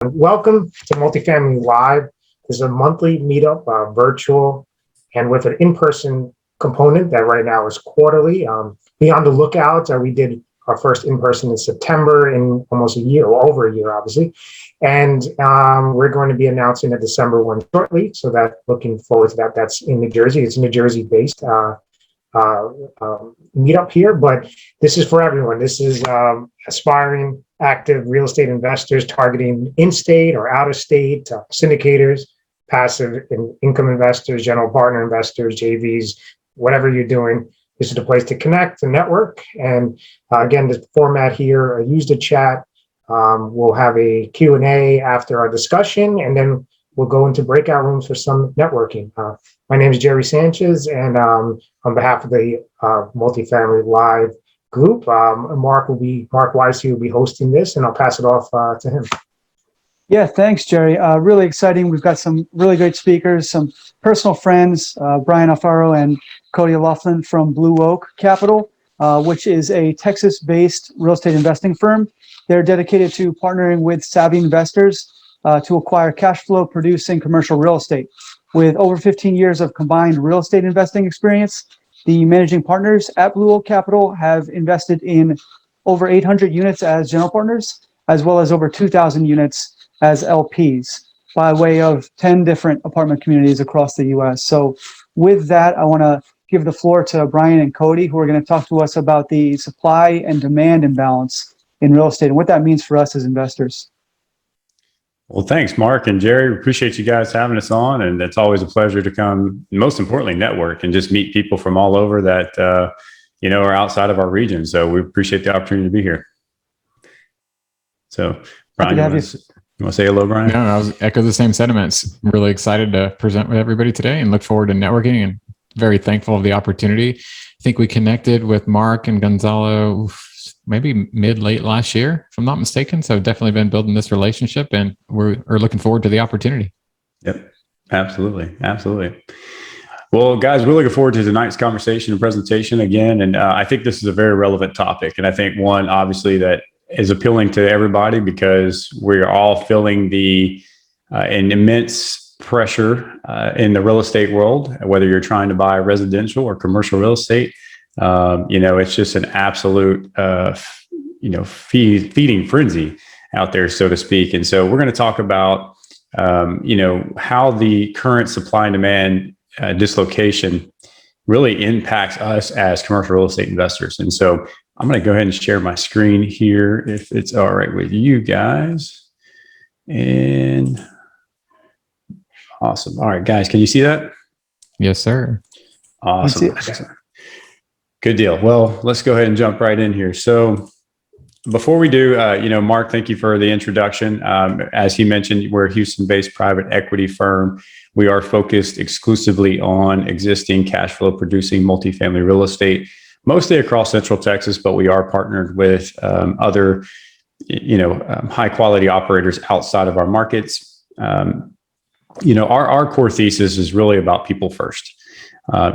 Welcome to Multifamily Live. This is a monthly meetup, virtual, and with an in-person component that right now is quarterly. Be on the lookout. We did our first in-person in September in almost a year, or over a year, obviously. And we're going to be announcing a December one shortly. So looking forward to that. That's in New Jersey. It's New Jersey-based meetup here, but this is for everyone. This is aspiring active real estate investors targeting in-state or out-of-state syndicators, passive income investors, general partner investors, JVs, whatever you're doing. This is the place to connect and network. And again, the format here, use the chat. We'll have a Q&A after our discussion, and then we'll go into breakout rooms for some networking. My name is Jerry Sanchez, and on behalf of the Multifamily Live group, Mark Weissy will be hosting this, and I'll pass it off to him. Yeah, thanks, Jerry. Really exciting. We've got some really great speakers, some personal friends, Brian Alfaro and Cody Laughlin from Blue Oak Capital, which is a Texas-based real estate investing firm. They're dedicated to partnering with savvy investors to acquire cash flow producing commercial real estate. With over 15 years of combined real estate investing experience, the managing partners at Blue Oak Capital have invested in over 800 units as general partners, as well as over 2,000 units as LPs by way of 10 different apartment communities across the US. So with that, I want to give the floor to Brian and Cody, who are going to talk to us about the supply and demand imbalance in real estate and what that means for us as investors. Well, thanks, Mark and Jerry. Appreciate you guys having us on. And it's always a pleasure to come, most importantly, network and just meet people from all over that, are outside of our region. So we appreciate the opportunity to be here. So, Brian, you want to say hello, Brian? No, I was echo the same sentiments. I'm really excited to present with everybody today and look forward to networking, and very thankful of the opportunity. I think we connected with Mark and Gonzalo maybe late last year, if I'm not mistaken. So definitely been building this relationship, and we're looking forward to the opportunity. Yep, absolutely. Absolutely. Well, guys, we're looking forward to tonight's conversation and presentation again. And I think this is a very relevant topic. And I think one, obviously, that is appealing to everybody because we're all feeling an immense pressure in the real estate world, whether you're trying to buy residential or commercial real estate. It's just an absolute, feeding frenzy out there, so to speak. And so we're going to talk about, how the current supply and demand dislocation really impacts us as commercial real estate investors. And so I'm going to go ahead and share my screen here, if it's all right with you guys. And awesome. All right, guys, can you see that? Yes, sir. Awesome. Good deal. Well, let's go ahead and jump right in here. So before we do, Mark, thank you for the introduction. As he mentioned, we're a Houston-based private equity firm. We are focused exclusively on existing cash flow producing multifamily real estate, mostly across Central Texas, but we are partnered with other, high quality operators outside of our markets. Our core thesis is really about people first.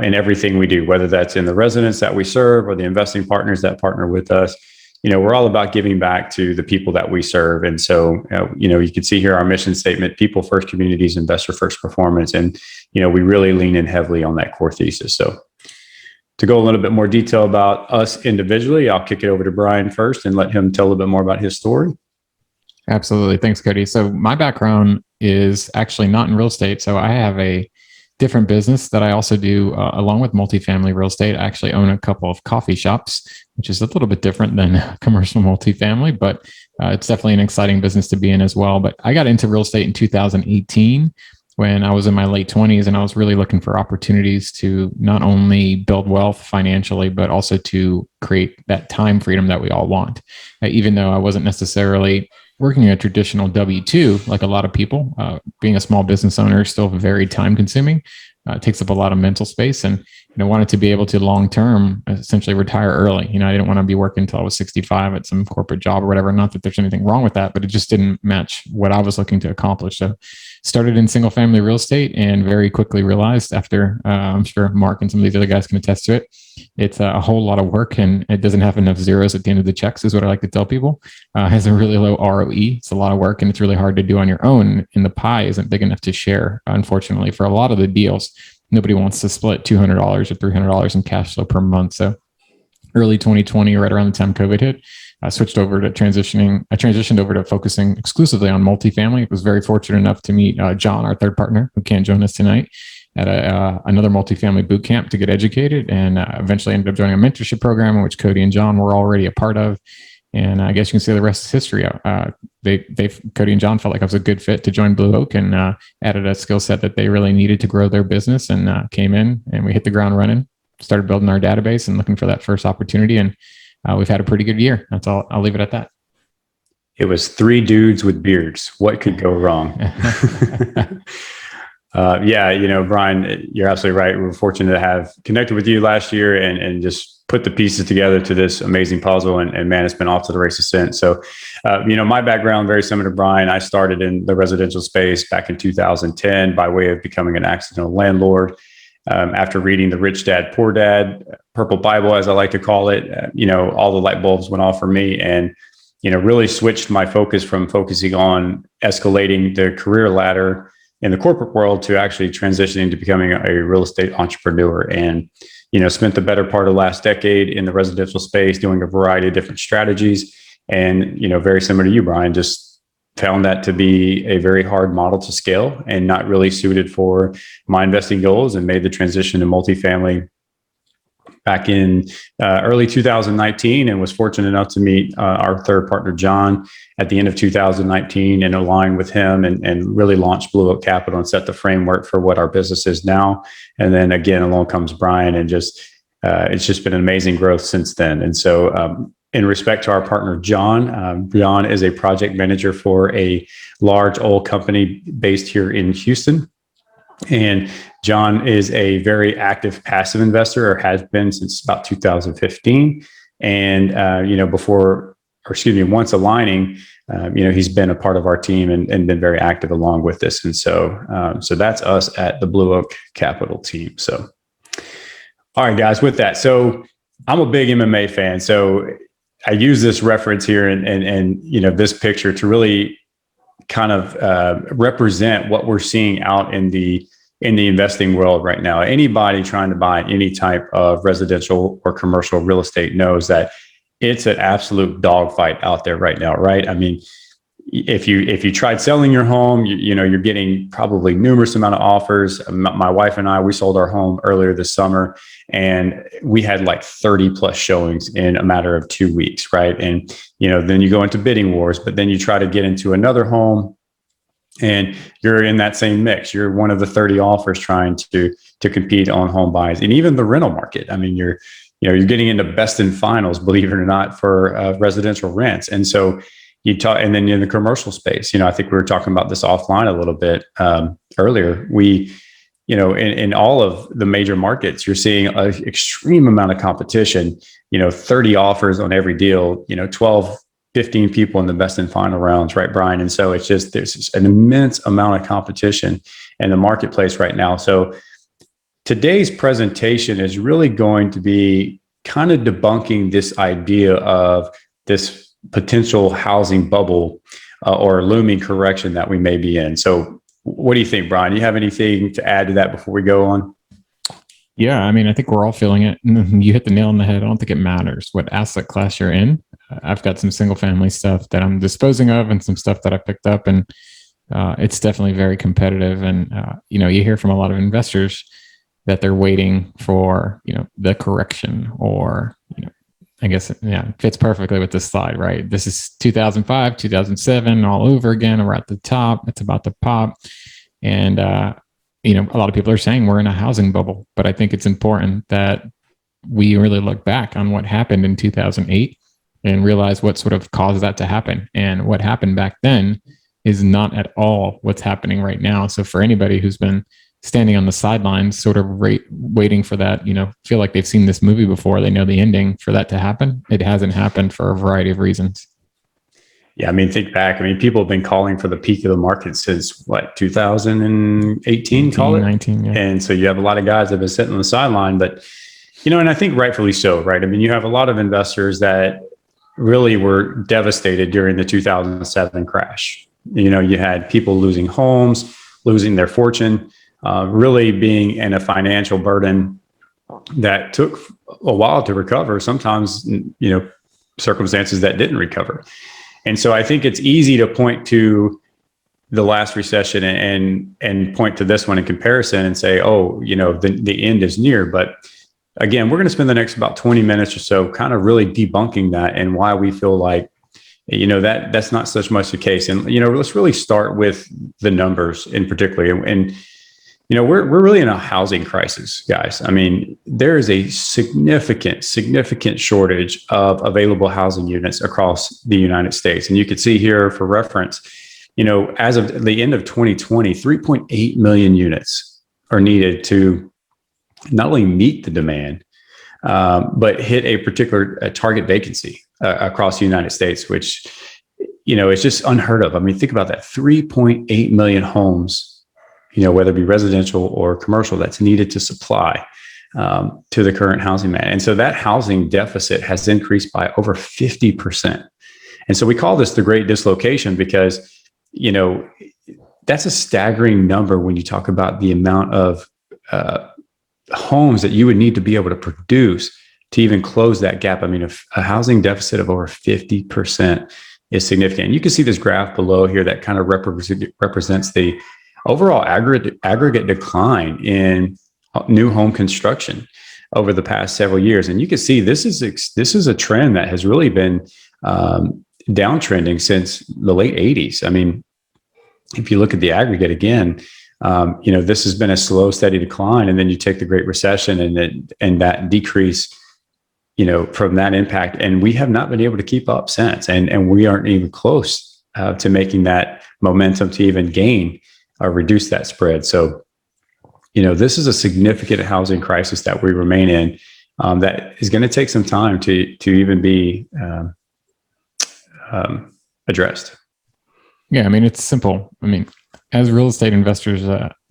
In everything we do, whether that's in the residents that we serve or the investing partners that partner with us, we're all about giving back to the people that we serve. And so, you can see here our mission statement: people first, communities, investor first, performance. And, we really lean in heavily on that core thesis. So to go a little bit more detail about us individually, I'll kick it over to Brian first and let him tell a little bit more about his story. Absolutely. Thanks, Cody. So my background is actually not in real estate. So I have a different business that I also do along with multifamily real estate. I actually own a couple of coffee shops, which is a little bit different than commercial multifamily, but it's definitely an exciting business to be in as well. But I got into real estate in 2018 when I was in my late 20s, and I was really looking for opportunities to not only build wealth financially, but also to create that time freedom that we all want. Even though I wasn't necessarily working a traditional W-2, like a lot of people, being a small business owner is still very time consuming. takes up a lot of mental space, and wanted to be able to long term essentially retire early. I didn't want to be working until I was 65 at some corporate job or whatever. Not that there's anything wrong with that, but it just didn't match what I was looking to accomplish. So started in single family real estate, and very quickly realized after, I'm sure Mark and some of these other guys can attest to it, it's a whole lot of work, and it doesn't have enough zeros at the end of the checks, is what I like to tell people. Has a really low ROE. It's a lot of work, and it's really hard to do on your own, and the pie isn't big enough to share, unfortunately, for a lot of the deals. Nobody wants to split $200 or $300 in cash flow per month. So early 2020, right around the time COVID hit, I switched over to I transitioned over to focusing exclusively on multifamily. I was very fortunate enough to meet John, our third partner, who can't join us tonight, at another multifamily boot camp to get educated, and eventually ended up joining a mentorship program in which Cody and John were already a part of. And I guess you can say the rest is history. Cody and John felt like I was a good fit to join Blue Oak, and added a skill set that they really needed to grow their business, and came in and we hit the ground running, started building our database and looking for that first opportunity. And we've had a pretty good year. That's all. I'll leave it at that. It was 3 dudes with beards. What could go wrong? Brian, you're absolutely right. We were fortunate to have connected with you last year and just put the pieces together to this amazing puzzle. And man, it's been off to the races since. So, my background, very similar to Brian. I started in the residential space back in 2010 by way of becoming an accidental landlord. After reading the Rich Dad, Poor Dad, Purple Bible, as I like to call it, all the light bulbs went off for me, and really switched my focus from focusing on escalating the career ladder in the corporate world to actually transitioning to becoming a real estate entrepreneur. And spent the better part of last decade in the residential space doing a variety of different strategies. And very similar to you, Brian, just found that to be a very hard model to scale and not really suited for my investing goals, and made the transition to multifamily back in early 2019, and was fortunate enough to meet our third partner, John, at the end of 2019, and align with him and really launch Blue Oak Capital and set the framework for what our business is now. And then again, along comes Brian, and it's just been an amazing growth since then. And so in respect to our partner, John, John is a project manager for a large oil company based here in Houston. And John is a very active passive investor, or has been since about 2015. And, once aligning, he's been a part of our team and been very active along with this. And so that's us at the Blue Oak Capital team. So, all right, guys, with that. So I'm a big MMA fan. So I use this reference here and this picture to really kind of represent what we're seeing out in the investing world right now. Anybody trying to buy any type of residential or commercial real estate knows that it's an absolute dogfight out there right now, right? I mean, if you tried selling your home, you're getting probably numerous amount of offers. My wife and I, we sold our home earlier this summer, and we had like 30 plus showings in a matter of 2 weeks, right? And then you go into bidding wars, but then you try to get into another home, and you're in that same mix. You're one of the 30 offers trying to compete on home buys, and even the rental market. I mean, you're getting into best and finals, believe it or not, for residential rents. And so and then in the commercial space, I think we were talking about this offline a little bit earlier. We, in all of the major markets, you're seeing an extreme amount of competition, 30 offers on every deal, 12, 15 people in the best and final rounds, right, Brian? And so there's just an immense amount of competition in the marketplace right now. So today's presentation is really going to be kind of debunking this idea of this potential housing bubble or looming correction that we may be in. So what do you think, Brian? Do you have anything to add to that before we go on? Yeah, I mean, I think we're all feeling it. You hit the nail on the head. I don't think it matters what asset class you're in. I've got some single family stuff that I'm disposing of and some stuff that I picked up, and it's definitely very competitive. And, you hear from a lot of investors that they're waiting for, the correction, or, I guess, it fits perfectly with this slide, right? This is 2005, 2007, all over again. We're at the top. It's about to pop. And, a lot of people are saying we're in a housing bubble, but I think it's important that we really look back on what happened in 2008 and realize what sort of caused that to happen. And what happened back then is not at all what's happening right now. So for anybody who's been standing on the sidelines, sort of waiting for that, feel like they've seen this movie before. They know the ending for that to happen. It hasn't happened for a variety of reasons. Yeah, I mean, think back. I mean, people have been calling for the peak of the market since 2018, call it 19, yeah. And so you have a lot of guys that have been sitting on the sideline, but and I think rightfully so, right? I mean, you have a lot of investors that really were devastated during the 2007 crash. You had people losing homes, losing their fortune, really being in a financial burden that took a while to recover. Sometimes, circumstances that didn't recover. And so I think it's easy to point to the last recession and point to this one in comparison and say, oh, the end is near. But again, we're going to spend the next about 20 minutes or so kind of really debunking that and why we feel like, that's not such much the case. And, let's really start with the numbers in particular. And we're really in a housing crisis, guys. I mean, there is a significant shortage of available housing units across the United States. And you can see here for reference, as of the end of 2020, 3.8 million units are needed to not only meet the demand, but hit a particular target vacancy across the United States, which, is just unheard of. I mean, think about that, 3.8 million homes, whether it be residential or commercial, that's needed to supply to the current housing demand. And so that housing deficit has increased by over 50%. And so we call this the Great Dislocation because, that's a staggering number when you talk about the amount of homes that you would need to be able to produce to even close that gap. I mean, a housing deficit of over 50% is significant. And you can see this graph below here that kind of represents the overall aggregate decline in new home construction over the past several years. And you can see this is a trend that has really been downtrending since the late 80s. I mean, if you look at the aggregate again, this has been a slow, steady decline. And then you take the Great Recession and that decrease, from that impact. And we have not been able to keep up since. And we aren't even close to making that momentum to even gain or reduce that spread. So, this is a significant housing crisis that we remain in that is going to take some time to even be addressed. Yeah, I mean, it's simple. I mean, as real estate investors,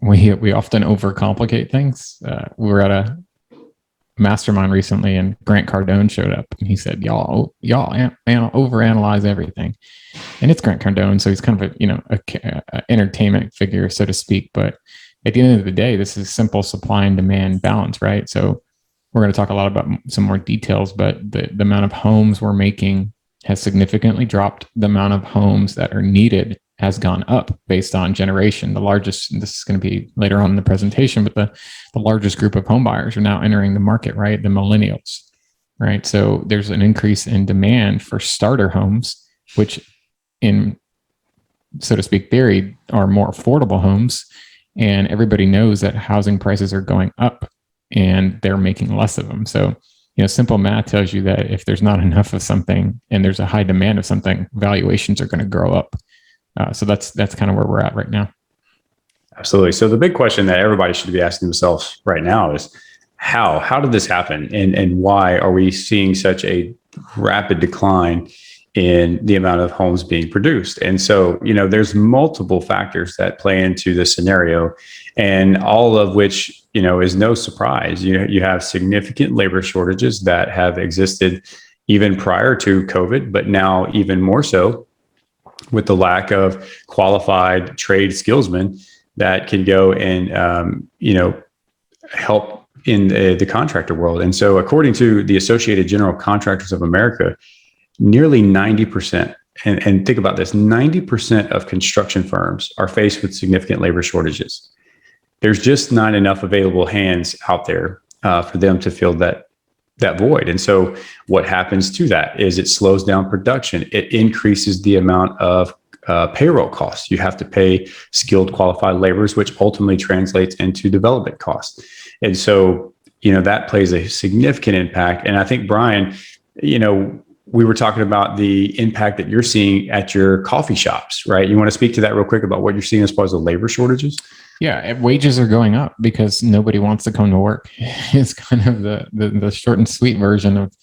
we often overcomplicate things. We were at a mastermind recently, and Grant Cardone showed up, and he said, "Y'all overanalyze everything." And it's Grant Cardone, so he's kind of a entertainment figure, so to speak. But at the end of the day, this is simple supply and demand balance, right? So we're going to talk a lot about some more details, but the amount of homes we're making has significantly dropped. The amount of homes that are needed has gone up based on generation. The largest, and this is going to be later on in the presentation, but the largest group of home buyers are now entering the market, right? The millennials, right? So there's an increase in demand for starter homes, which in, so to speak, theory are more affordable homes. And everybody knows that housing prices are going up and they're making less of them. So, simple math tells you that if there's not enough of something and there's a high demand of something, valuations are going to grow up. So that's kind of where we're at right now. Absolutely. So the big question that everybody should be asking themselves right now is how did this happen? And why are we seeing such a rapid decline in the amount of homes being produced? And so, there's multiple factors that play into this scenario, and all of which, is no surprise. You have significant labor shortages that have existed even prior to COVID, but now even more so with the lack of qualified trade skillsmen that can go and, help in the contractor world. And so according to the Associated General Contractors of America, nearly 90%, and think about this, 90% of construction firms are faced with significant labor shortages. There's just not enough available hands out there for them to fill that void. And so what happens to that is it slows down production. It increases the amount of payroll costs. You have to pay skilled, qualified laborers, which ultimately translates into development costs. And so, that plays a significant impact. And I think, Brian, we were talking about the impact that you're seeing at your coffee shops, right? You want to speak to that real quick about what you're seeing as far as the labor shortages? Yeah, wages are going up because nobody wants to come to work. It's kind of the short and sweet version of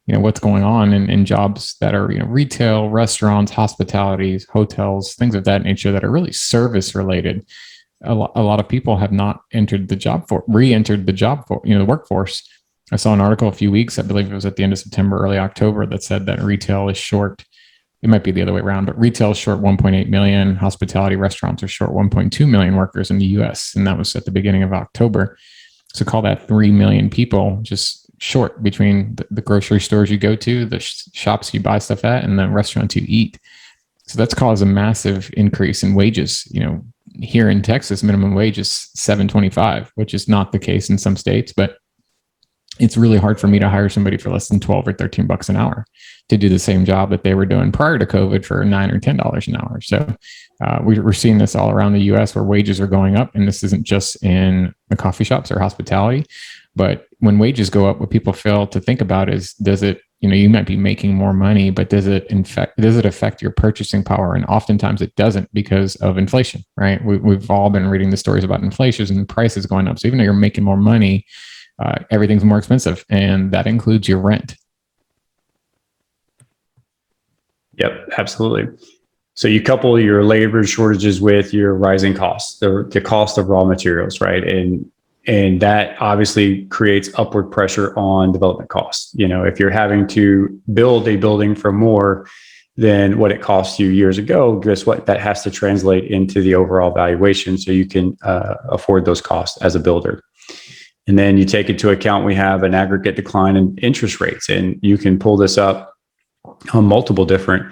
what's going on in jobs that are retail, restaurants, hospitalities, hotels, things of that nature that are really service related. A lot of people have not entered the re-entered the workforce. I saw an article a few weeks, I believe it was at the end of September, early October, that said that retail is short. It might be the other way around, but retail is short 1.8 million. Hospitality restaurants are short 1.2 million workers in the US. And that was at the beginning of October. So call that 3 million people just short between the grocery stores you go to, the shops you buy stuff at, and the restaurants you eat. So that's caused a massive increase in wages. Here in Texas, minimum wage is $7.25, which is not the case in some states, but it's really hard for me to hire somebody for less than 12 or 13 bucks an hour to do the same job that they were doing prior to COVID for $9 or $10 an hour. So we're seeing this all around the US where wages are going up. And this isn't just in the coffee shops or hospitality, but when wages go up, what people fail to think about is, does it, you might be making more money, but does it affect your purchasing power? And oftentimes it doesn't because of inflation, right? We've all been reading the stories about inflation and prices going up. So even though you're making more money, everything's more expensive, and that includes your rent. Yep, absolutely. So you couple your labor shortages with your rising costs, the cost of raw materials, right? And that obviously creates upward pressure on development costs. If you're having to build a building for more than what it cost you years ago, guess what? That has to translate into the overall valuation so you can afford those costs as a builder. And then you take into account, we have an aggregate decline in interest rates, and you can pull this up on multiple different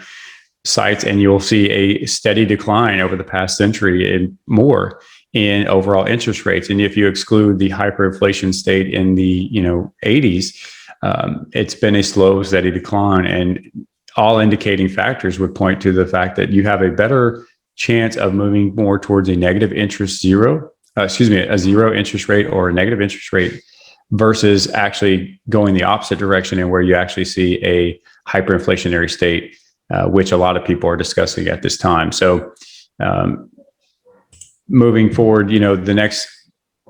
sites and you'll see a steady decline over the past century and more in overall interest rates. And if you exclude the hyperinflation state in the 80s, it's been a slow, steady decline, and all indicating factors would point to the fact that you have a better chance of moving more towards a zero interest rate or a negative interest rate versus actually going the opposite direction, and where you actually see a hyperinflationary state, which a lot of people are discussing at this time. So moving forward, the next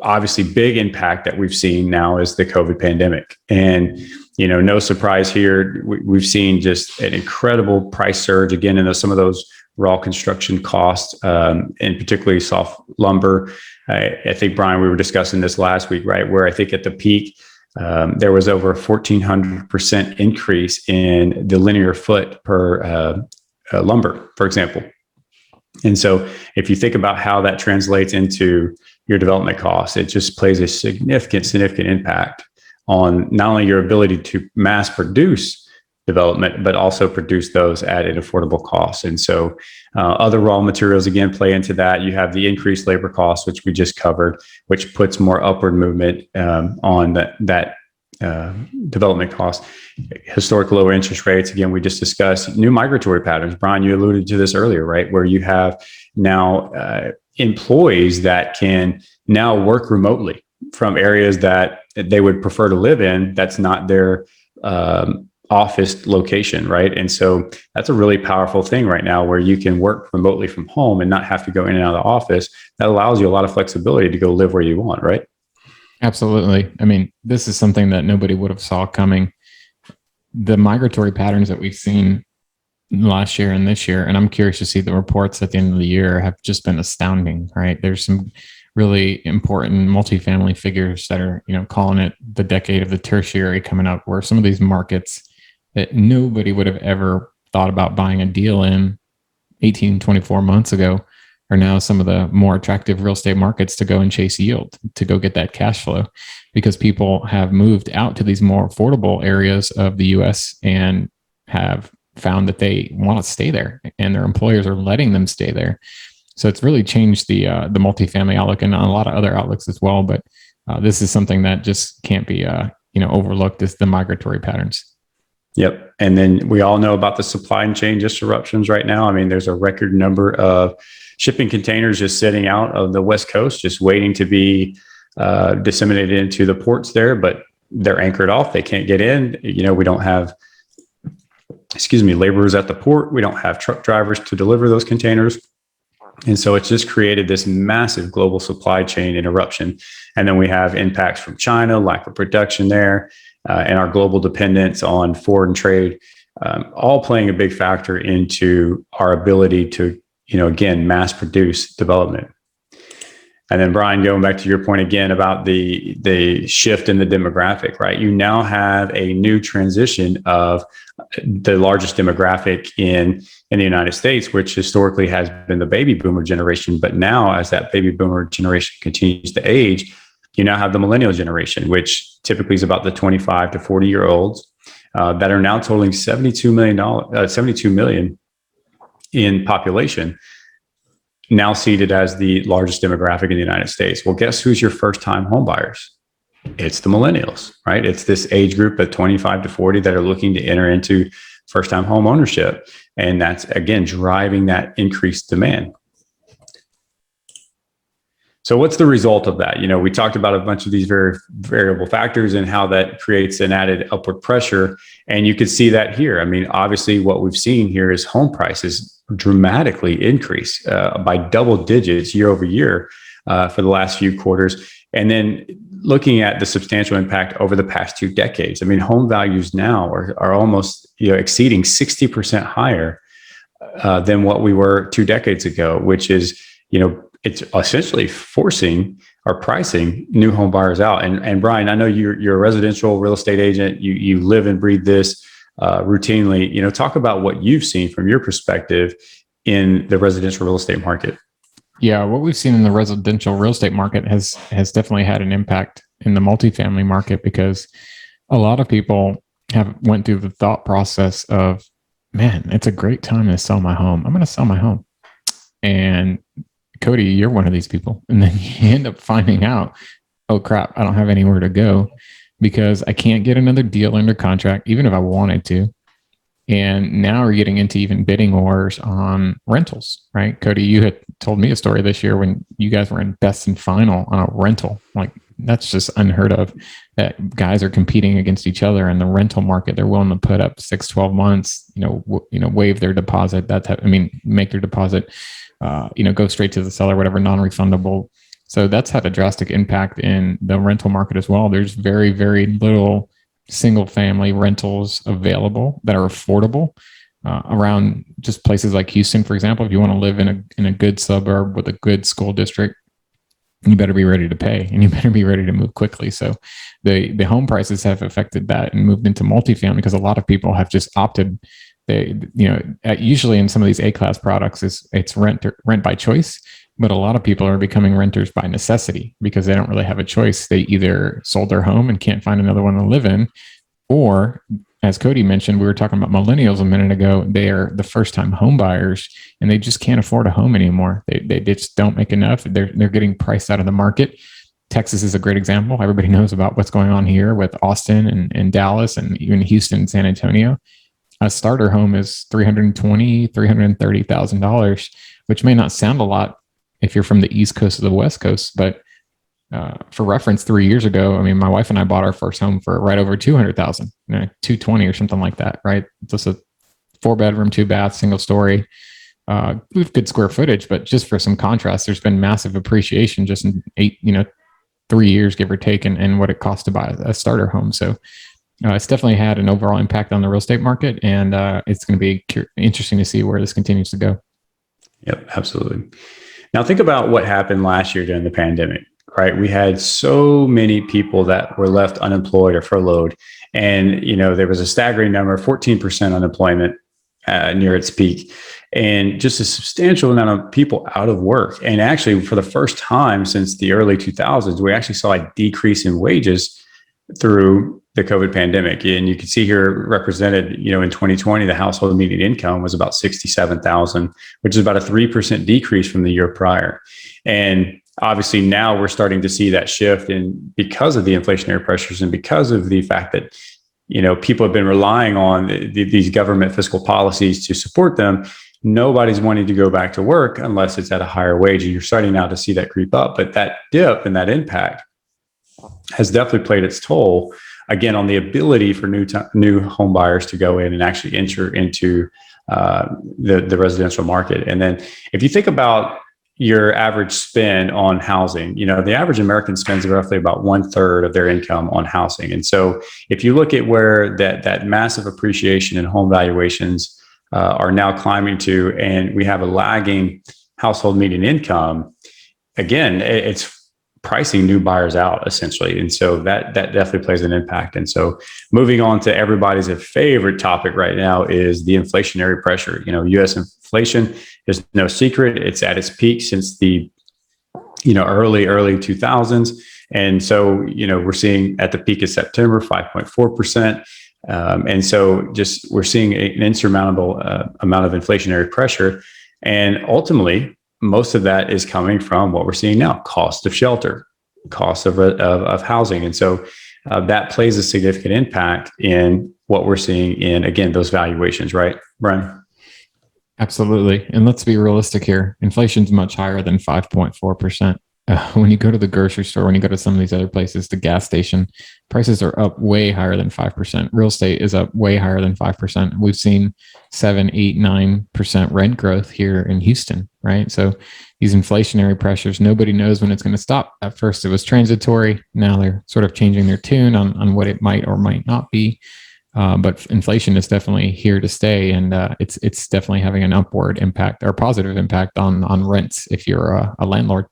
obviously big impact that we've seen now is the COVID pandemic. And, no surprise here, we've seen just an incredible price surge again in some of those raw construction costs, and particularly soft lumber. I think, Brian, we were discussing this last week, right? Where I think at the peak, there was over a 1,400% increase in the linear foot per lumber, for example. And so if you think about how that translates into your development costs, it just plays a significant impact on not only your ability to mass produce development, but also produce those at an affordable cost. And so other raw materials, again, play into that. You have the increased labor costs, which we just covered, which puts more upward movement on that development cost. Historical lower interest rates, again, we just discussed. New migratory patterns. Brian, you alluded to this earlier, right? Where you have now employees that can now work remotely from areas that they would prefer to live in. That's not their office location, right? And so that's a really powerful thing right now, where you can work remotely from home and not have to go in and out of the office. That allows you a lot of flexibility to go live where you want, right? Absolutely. I mean, this is something that nobody would have saw coming. The migratory patterns that we've seen last year and this year, and I'm curious to see the reports at the end of the year, have just been astounding, right? There's some really important multifamily figures that are, calling it the decade of the tertiary coming up, where some of these markets that nobody would have ever thought about buying a deal in 18, 24 months ago are now some of the more attractive real estate markets to go and chase yield, to go get that cash flow, because people have moved out to these more affordable areas of the US and have found that they want to stay there, and their employers are letting them stay there. So it's really changed the multifamily outlook and a lot of other outlooks as well. But this is something that just can't be overlooked, is the migratory patterns. Yep. And then we all know about the supply chain disruptions right now. I mean, there's a record number of shipping containers just sitting out of the West Coast, just waiting to be disseminated into the ports there, but they're anchored off. They can't get in. We don't have laborers at the port. We don't have truck drivers to deliver those containers. And so it's just created this massive global supply chain interruption. And then we have impacts from China, lack of production there, and our global dependence on foreign trade, all playing a big factor into our ability to, again, mass produce development. And then Brian, going back to your point again about the shift in the demographic, right? You now have a new transition of the largest demographic in the United States, which historically has been the baby boomer generation. But now, as that baby boomer generation continues to age, you now have the millennial generation, which typically is about the 25 to 40-year-olds that are now totaling 72 million in population, now seated as the largest demographic in the United States. Well, guess who's your first-time home buyers? It's the millennials, right? It's this age group of 25 to 40 that are looking to enter into first-time home ownership. And that's, again, driving that increased demand. So what's the result of that? We talked about a bunch of these very variable factors and how that creates an added upward pressure. And you can see that here. I mean, obviously what we've seen here is home prices dramatically increase by double digits year over year for the last few quarters. And then looking at the substantial impact over the past 2 decades, I mean, home values now are almost exceeding 60% higher than what we were 2 decades ago, which is, it's essentially forcing or pricing new home buyers out. And Brian, I know you're a residential real estate agent. You live and breathe this routinely. Talk about what you've seen from your perspective in the residential real estate market. Yeah, what we've seen in the residential real estate market has definitely had an impact in the multifamily market, because a lot of people went through the thought process of, man, it's a great time to sell my home. I'm going to sell my home. And Cody, you're one of these people. And then you end up finding out, oh crap, I don't have anywhere to go because I can't get another deal under contract, even if I wanted to. And now we're getting into even bidding wars on rentals, right? Cody, you had told me a story this year when you guys were in best and final on a rental. Like, that's just unheard of, that guys are competing against each other in the rental market. They're willing to put up 6-12 months, waive their deposit, make their deposit, go straight to the seller, whatever, non-refundable. So that's had a drastic impact in the rental market as well. There's very, very little single family rentals available that are affordable around just places like Houston, for example. If you want to live in a good suburb with a good school district, you better be ready to pay, and you better be ready to move quickly. So the home prices have affected that and moved into multifamily because a lot of people have just opted. Usually in some of these A-class products, it's rent by choice, but a lot of people are becoming renters by necessity because they don't really have a choice. They either sold their home and can't find another one to live in, or, as Cody mentioned, we were talking about millennials a minute ago. They are the first-time home buyers, and they just can't afford a home anymore. They just don't make enough. They're getting priced out of the market. Texas is a great example. Everybody knows about what's going on here with Austin and Dallas and even Houston and San Antonio. A starter home is $320,000, $330,000, which may not sound a lot if you're from the East Coast or the West Coast, but for reference, 3 years ago, my wife and I bought our first home for right over $200,000, $220,000 or something like that, right? Just a 4-bedroom, 2-bath, single story. We have good square footage, but just for some contrast, there's been massive appreciation just in 3 years, give or take, and what it costs to buy a starter home. So it's definitely had an overall impact on the real estate market, and it's going to be interesting to see where this continues to go. Yep, absolutely. Now think about what happened last year during the pandemic, right? We had so many people that were left unemployed or furloughed, and there was a staggering number, 14% unemployment near its peak, and just a substantial amount of people out of work. And actually, for the first time since the early 2000s, we actually saw a decrease in wages through the COVID pandemic. And you can see here represented, in 2020, the household median income was about $67,000, which is about a 3% decrease from the year prior. And obviously now we're starting to see that shift, and because of the inflationary pressures and because of the fact that, people have been relying on these government fiscal policies to support them, nobody's wanting to go back to work unless it's at a higher wage. And you're starting now to see that creep up. But that dip and that impact has definitely played its toll again, on the ability for new home buyers to go in and actually enter into the residential market. And then if you think about your average spend on housing, the average American spends roughly about 1/3 of their income on housing. And so if you look at where that massive appreciation in home valuations are now climbing to, and we have a lagging household median income, again, it's pricing new buyers out essentially. And so that definitely plays an impact. And so moving on to everybody's favorite topic right now is the inflationary pressure. U.S. inflation is no secret. It's at its peak since the, early 2000s. And so, we're seeing at the peak of September, 5.4%. And so we're seeing an insurmountable amount of inflationary pressure. And ultimately, most of that is coming from what we're seeing now: cost of shelter, cost of housing. And so that plays a significant impact in what we're seeing in, again, those valuations, right, Brian? Absolutely. And let's be realistic here. Inflation's much higher than 5.4%. When you go to the grocery store, when you go to some of these other places, the gas station, prices are up way higher than 5%. Real estate is up way higher than 5%. We've seen 7, 8, 9% rent growth here in Houston, right? So these inflationary pressures, nobody knows when it's going to stop. At first it was transitory. Now they're sort of changing their tune on what it might or might not be. But inflation is definitely here to stay, and it's definitely having an upward impact or positive impact on rents if you're a landlord.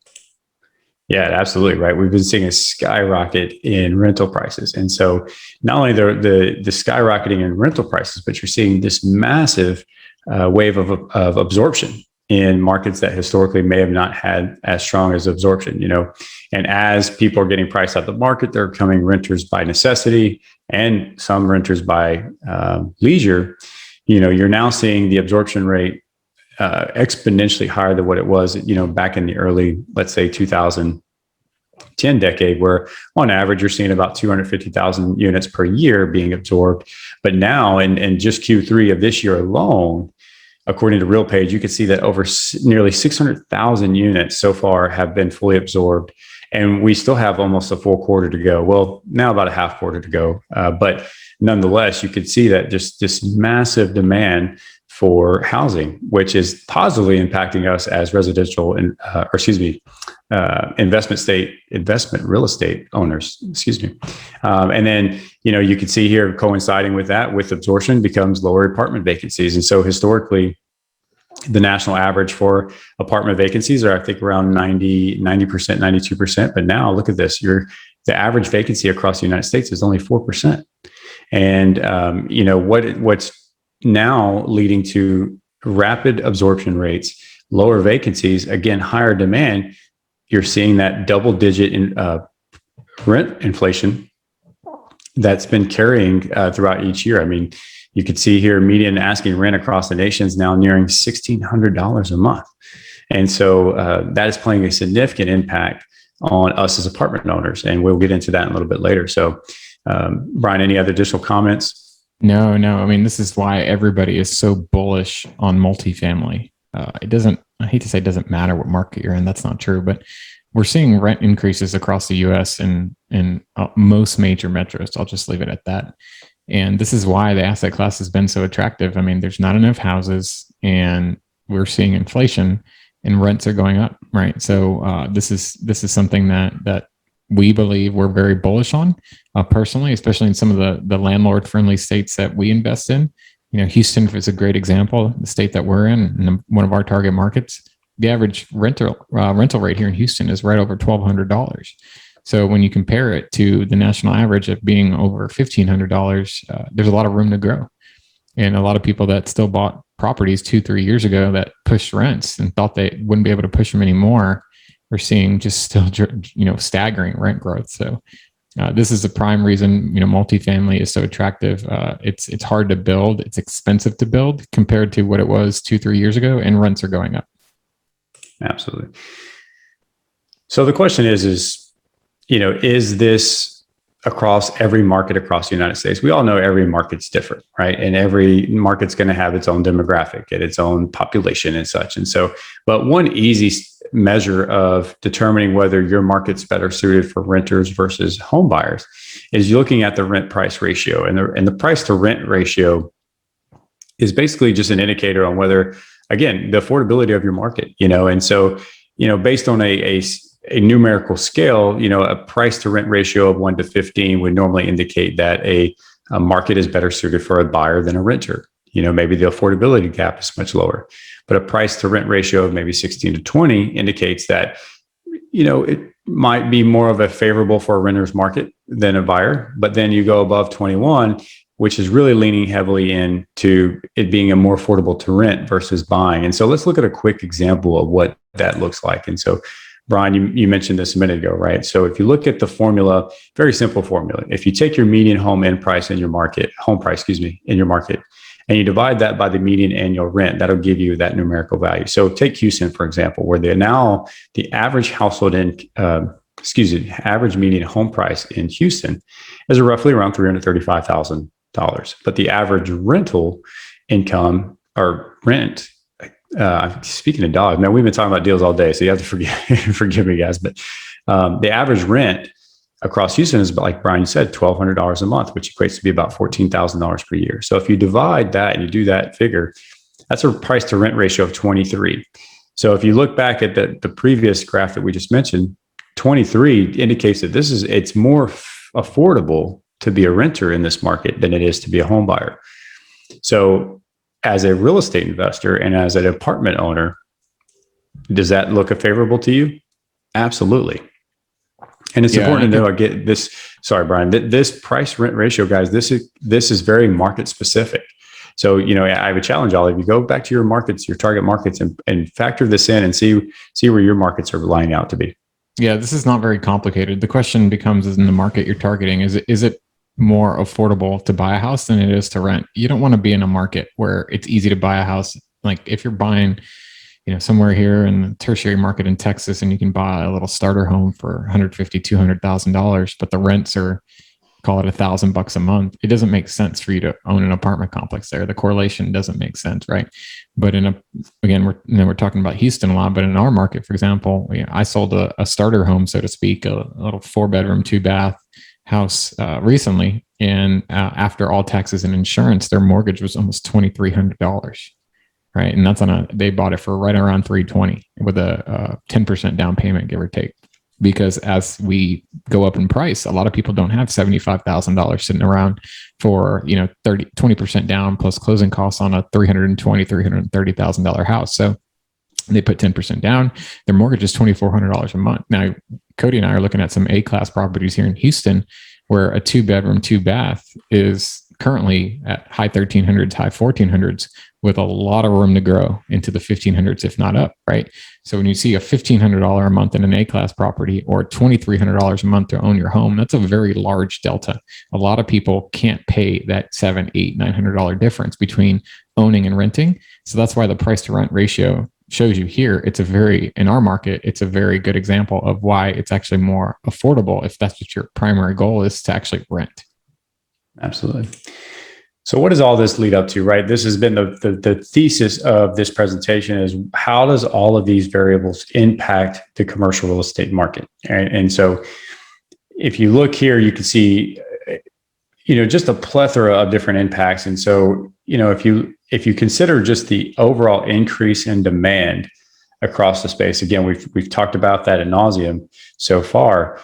Yeah, absolutely. Right. We've been seeing a skyrocket in rental prices. And so not only the skyrocketing in rental prices, but you're seeing this massive wave of absorption in markets that historically may have not had as strong as absorption, and as people are getting priced out of the market, they're becoming renters by necessity and some renters by leisure. You're now seeing the absorption rate exponentially higher than what it was, back in the early, let's say 2010 decade, where on average, you're seeing about 250,000 units per year being absorbed. But now in just Q3 of this year alone, according to RealPage, you can see that over nearly 600,000 units so far have been fully absorbed. And we still have almost a full quarter to go. Well, now about a half quarter to go. But nonetheless, you could see that just this massive demand for housing, which is positively impacting us as residential investment real estate owners, and then, you can see here coinciding with that, with absorption becomes lower apartment vacancies. And so historically, the national average for apartment vacancies are, I think, around 90%, 92%. But now look at this, the average vacancy across the United States is only 4%. And, what's now leading to rapid absorption rates, lower vacancies, again, higher demand. You're seeing that double-digit rent inflation that's been carrying throughout each year. I mean, you could see here median asking rent across the nation is now nearing $1,600 a month. And so that is playing a significant impact on us as apartment owners. And we'll get into that in a little bit later. So, Brian, any other additional comments? No. I mean, this is why everybody is so bullish on multifamily. I hate to say it doesn't matter what market you're in. That's not true, but we're seeing rent increases across the US in most major metros. I'll just leave it at that. And this is why the asset class has been so attractive. I mean, there's not enough houses and we're seeing inflation and rents are going up, right? So this is something that we believe we're very bullish on personally, especially in some of the landlord friendly states that we invest in. Houston is a great example, the state that we're in, and one of our target markets. The average rental rate here in Houston is right over $1,200. So when you compare it to the national average of being over $1,500, there's a lot of room to grow. And a lot of people that still bought properties 2-3 years ago that pushed rents and thought they wouldn't be able to push them anymore, are seeing just still, staggering rent growth. So this is the prime reason, multifamily is so attractive. It's hard to build. It's expensive to build compared to what it was 2-3 years ago, and rents are going up. Absolutely. So the question is this across every market across the United States. We all know every market's different, right? And every market's going to have its own demographic and its own population and such. And so, but one easy measure of determining whether your market's better suited for renters versus home buyers is looking at the rent price ratio. And the price to rent ratio is basically just an indicator on whether, again, the affordability of your market, and so, based on a numerical scale, a price to rent ratio of 1 to 15 would normally indicate that a market is better suited for a buyer than a renter. Maybe the affordability gap is much lower, but a price to rent ratio of maybe 16 to 20 indicates that, it might be more of a favorable for a renter's market than a buyer. But then you go above 21, which is really leaning heavily into it being a more affordable to rent versus buying. And so let's look at a quick example of what that looks like. And so, Brian, you mentioned this a minute ago, right? So if you look at the formula, very simple formula. If you take your median home price in your market, and you divide that by the median annual rent, that'll give you that numerical value. So take Houston, for example, where the average average median home price in Houston is roughly around $335,000. But the average rental income or rent, speaking of dogs, man, we've been talking about deals all day, so you have to forgive me, guys. But the average rent across Houston is, like Brian said, $1,200 a month, which equates to be about $14,000 per year. So if you divide that and you do that figure, that's a price to rent ratio of 23. So if you look back at the previous graph that we just mentioned, 23 indicates that it's more affordable to be a renter in this market than it is to be a home buyer. So as a real estate investor and as an apartment owner, does that look favorable to you? Absolutely. And it's important to know, I get this. Sorry, Brian, this price rent ratio, guys, this is very market specific. So, I would challenge all of you, go back to your markets, your target markets, and factor this in and see where your markets are lining out to be. Yeah, this is not very complicated. The question becomes, is in the market you're targeting, is it more affordable to buy a house than it is to rent? You don't want to be in a market where it's easy to buy a house. Like if you're buying, somewhere here in the tertiary market in Texas, and you can buy a little starter home for $150,000, $200,000, but the rents are, call it $1,000 a month. It doesn't make sense for you to own an apartment complex there. The correlation doesn't make sense, right? But we're talking about Houston a lot, but in our market, for example, I sold a starter home, so to speak, a little 4-bedroom, 2-bath house recently, and after all taxes and insurance, their mortgage was almost $2,300. Right. And that's they bought it for right around $320 with a 10% down payment, give or take. Because as we go up in price, a lot of people don't have $75,000 sitting around for, 20% down plus closing costs on a $330,000 house. So they put 10% down. Their mortgage is $2,400 a month. Now, Cody and I are looking at some A-class properties here in Houston where a 2-bedroom, 2-bath is currently at high 1,300s, high 1,400s, with a lot of room to grow into the 1,500s, if not up, right? So when you see a $1,500 a month in an A-class property or $2,300 a month to own your home, that's a very large delta. A lot of people can't pay that $700, $800, $900 difference between owning and renting. So that's why the price to rent ratio shows you here. In our market, it's a very good example of why it's actually more affordable if that's what your primary goal is, to actually rent. Absolutely. So what does all this lead up to, right? This has been the thesis of this presentation is how does all of these variables impact the commercial real estate market? And so if you look here, you can see, just a plethora of different impacts. And so, if you consider just the overall increase in demand across the space, again, we've talked about that ad nauseum so far.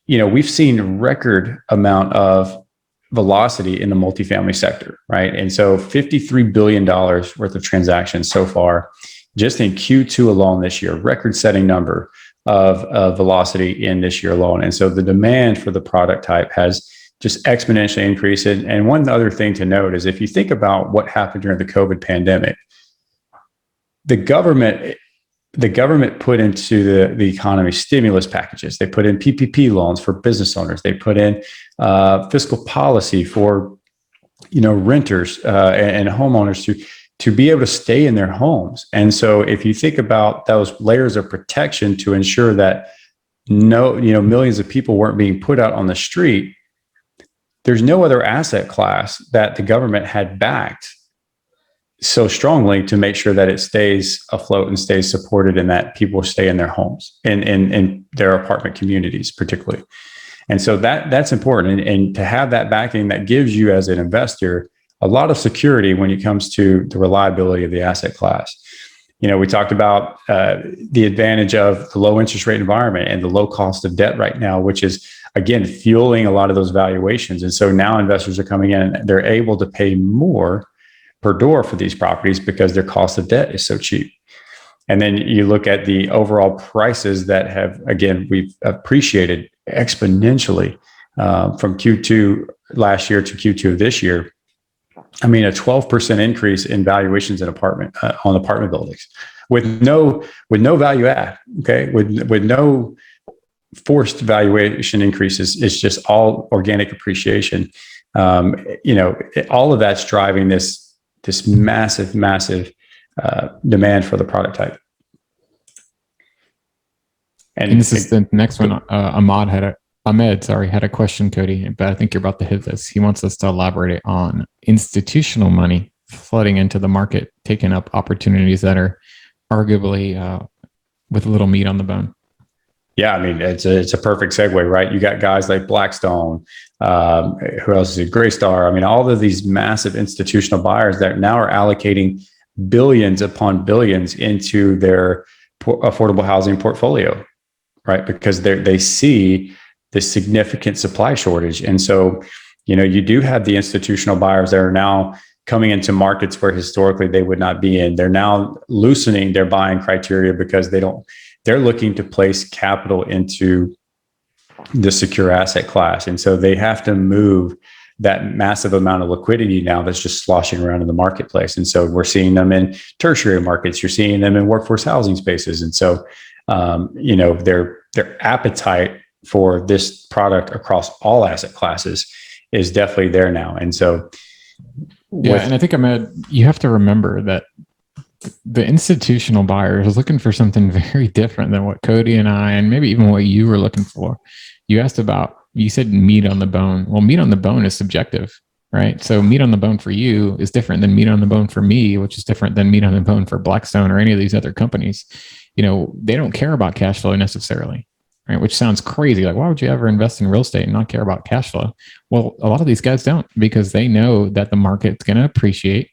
We've seen a record amount of velocity in the multifamily sector, right? And so $53 billion worth of transactions so far, just in Q2 alone this year, record-setting number of velocity in this year alone. And so the demand for the product type has just exponentially increased. And one other thing to note is if you think about what happened during the COVID pandemic, the government put into the economy stimulus packages. They put in PPP loans for business owners. They put in fiscal policy for renters and homeowners to be able to stay in their homes. And so if you think about those layers of protection to ensure that millions of people weren't being put out on the street, there's no other asset class that the government had backed so strongly to make sure that it stays afloat and stays supported and that people stay in their homes and in their apartment communities particularly. And so that's important. And to have that backing, that gives you as an investor a lot of security when it comes to the reliability of the asset class. We talked about the advantage of the low interest rate environment and the low cost of debt right now, which is, again, fueling a lot of those valuations. And so now investors are coming in and they're able to pay more per door for these properties because their cost of debt is so cheap. And then you look at the overall prices that have, again, we've appreciated exponentially from Q2 last year to Q2 of this year. I mean, a 12% increase in valuations in on apartment buildings with no value add. Okay, with no forced valuation increases. It's just all organic appreciation. All of that's driving this massive demand for the product type. And this is the next one. Ahmed had a question, Cody, but I think you're about to hit this. He wants us to elaborate on institutional money flooding into the market, taking up opportunities that are arguably with a little meat on the bone. Yeah, I mean, it's a perfect segue, right? You got guys like Blackstone, who else is it? Greystar. I mean, all of these massive institutional buyers that now are allocating billions upon billions into their affordable housing portfolio, right? Because they see the significant supply shortage. And so, you do have the institutional buyers that are now coming into markets where historically they would not be in. They're now loosening their buying criteria because they're looking to place capital into the secure asset class. And so they have to move that massive amount of liquidity now that's just sloshing around in the marketplace. And so we're seeing them in tertiary markets. You're seeing them in workforce housing spaces. And so, their appetite for this product across all asset classes is definitely there now. And so, and I think you have to remember that the institutional buyer is looking for something very different than what Cody and I, and maybe even what you were looking for. You said meat on the bone. Well, meat on the bone is subjective, right? So meat on the bone for you is different than meat on the bone for me, which is different than meat on the bone for Blackstone or any of these other companies. They don't care about cash flow necessarily, right? Which sounds crazy. Like, why would you ever invest in real estate and not care about cash flow? Well, a lot of these guys don't, because they know that the market's going to appreciate,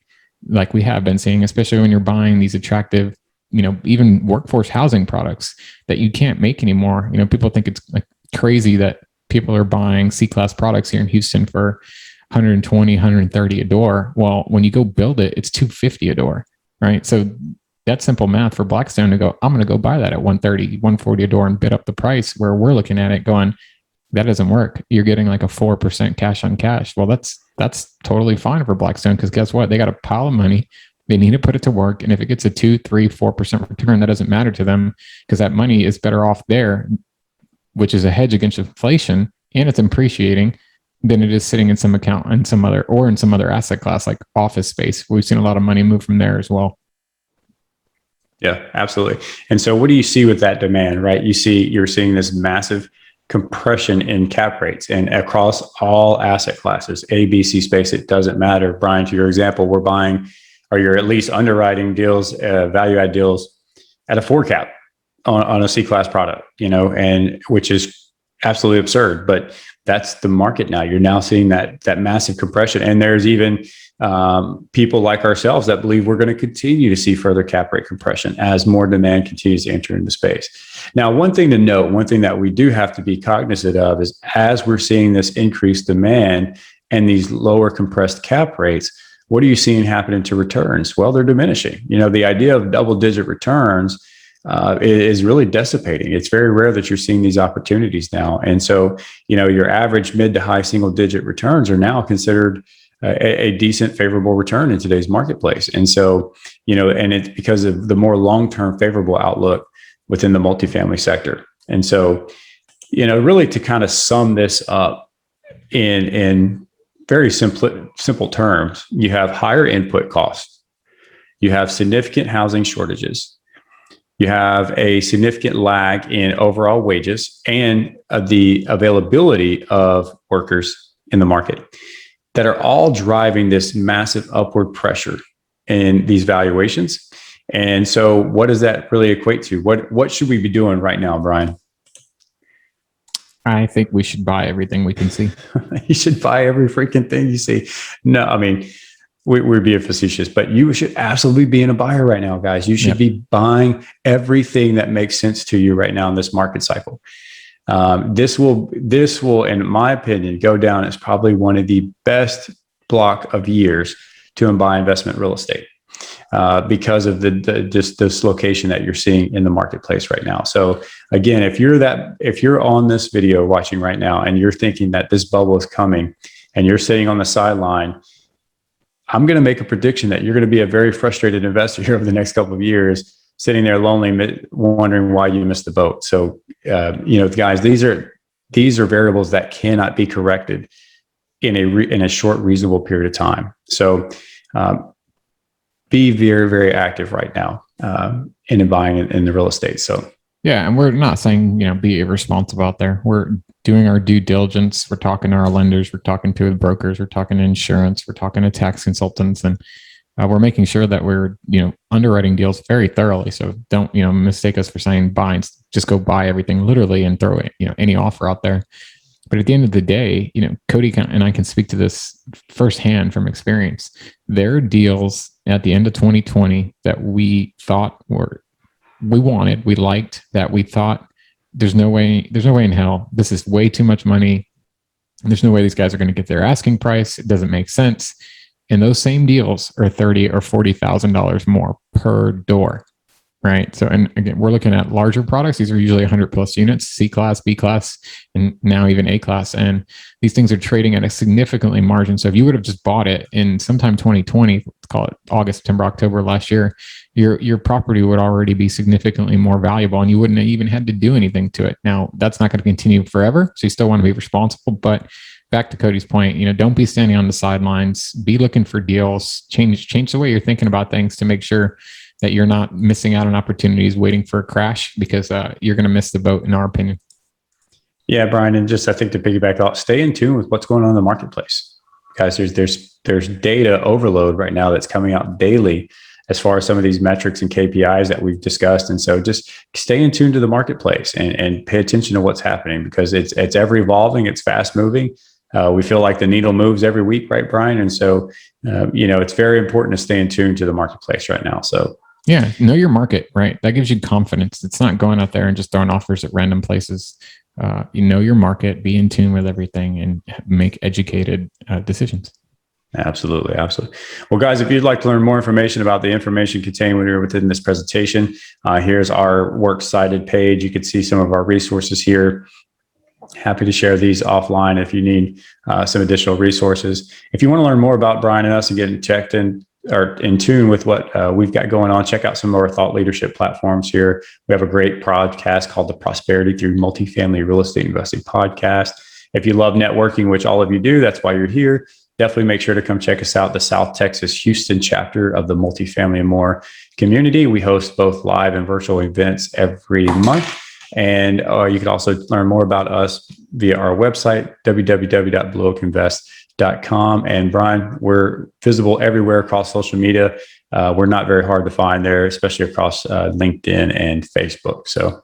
like we have been seeing, especially when you're buying these attractive, even workforce housing products that you can't make anymore. People think it's like crazy that people are buying C-class products here in Houston for 120, 130 a door. Well, when you go build it, it's $250 a door, right? So that's simple math for Blackstone to go, I'm going to go buy that at 130, 140 a door and bid up the price, where we're looking at it going, that doesn't work. You're getting like a 4% cash on cash. Well, that's totally fine for Blackstone, because guess what? They got a pile of money. They need to put it to work. And if it gets a 2, 3, 4% return, that doesn't matter to them, because that money is better off there, which is a hedge against inflation, and it's appreciating, than it is sitting in some account in some other asset class like office space. We've seen a lot of money move from there as well. Yeah, absolutely. And so what do you see with that demand, right? You're seeing this massive compression in cap rates and across all asset classes, A, B, C space, it doesn't matter. Brian, to your example, we're buying, or you're at least underwriting deals, value add deals at a 4 cap on a C-class product, and which is absolutely absurd, but that's the market now. You're now seeing that massive compression. And there's even people like ourselves that believe we're going to continue to see further cap rate compression as more demand continues to enter into space. Now, one thing to note, one thing that we do have to be cognizant of is, as we're seeing this increased demand and these lower compressed cap rates, what are you seeing happening to returns? Well, they're diminishing. The idea of double-digit returns is really dissipating. It's very rare that you're seeing these opportunities now. And so, your average mid to high single-digit returns are now considered a decent, favorable return in today's marketplace. And so, and it's because of the more long-term favorable outlook within the multifamily sector. And so, really to kind of sum this up in very simple terms, you have higher input costs, you have significant housing shortages, You have a significant lag in overall wages and the availability of workers in the market that are all driving this massive upward pressure in these valuations. And so what does that really equate to? What should we be doing right now, Brian? I think we should buy everything we can see. You should buy every freaking thing you see. No, I mean, we're being facetious, but you should absolutely be in a buyer right now, guys. You should be buying everything that makes sense to you right now in this market cycle. This will, in my opinion, go down as probably one of the best block of years to buy investment real estate because of the dislocation that you're seeing in the marketplace right now. So again, if you're on this video watching right now and you're thinking that this bubble is coming and you're sitting on the sideline, I'm going to make a prediction that you're going to be a very frustrated investor here over the next couple of years, sitting there lonely, wondering why you missed the boat. So, guys, these are variables that cannot be corrected in a short, reasonable period of time. So, be very, very active right now in buying in the real estate. So, yeah, and we're not saying be irresponsible out there. We're doing our due diligence. We're talking to our lenders. We're talking to the brokers. We're talking to insurance. We're talking to tax consultants, and we're making sure that we're underwriting deals very thoroughly. So don't mistake us for saying buy. Just go buy everything literally and throw any offer out there. But at the end of the day, Cody and I can speak to this firsthand from experience. There are deals at the end of 2020 that we thought we wanted, we liked, that we thought there's no way in hell. This is way too much money. There's no way these guys are going to get their asking price. It doesn't make sense. And those same deals are $30,000 or $40,000 more per door. Right. So, and again, we're looking at larger products. These are usually 100 plus units, C class, B class, and now even A class. And these things are trading at a significantly margin. So if you would have just bought it in sometime 2020, let's call it August, September, October last year, your property would already be significantly more valuable and you wouldn't have even had to do anything to it. Now, that's not going to continue forever. So you still want to be responsible. But back to Cody's point, don't be standing on the sidelines, be looking for deals, change the way you're thinking about things to make sure that you're not missing out on opportunities waiting for a crash, because you're going to miss the boat, in our opinion. Yeah, Brian, and just I think to piggyback off, stay in tune with what's going on in the marketplace, guys. There's data overload right now that's coming out daily as far as some of these metrics and KPIs that we've discussed, and so just stay in tune to the marketplace and pay attention to what's happening, because it's ever evolving, it's fast moving. We feel like the needle moves every week, right, Brian? And so it's very important to stay in tune to the marketplace right now. So. Yeah, know your market, right? That gives you confidence. It's not going out there and just throwing offers at random places. You know your market, be in tune with everything, and make educated decisions. Absolutely. Well, guys, if you'd like to learn more information about the information contained within this presentation, here's our works cited page. You can see some of our resources here. Happy to share these offline if you need some additional resources. If you want to learn more about Brian and us and get checked in or in tune with what we've got going on, check out some of our thought leadership platforms here. We have a great podcast called the Prosperity Through Multifamily Real Estate Investing podcast. If you love networking, which all of you do, that's why you're here. Definitely make sure to come check us out, the South Texas Houston chapter of the Multifamily More community. We host both live and virtual events every month. And you can also learn more about us via our website, www.blueoakinvest.com. And Brian, we're visible everywhere across social media. We're not very hard to find there, especially across LinkedIn and Facebook. So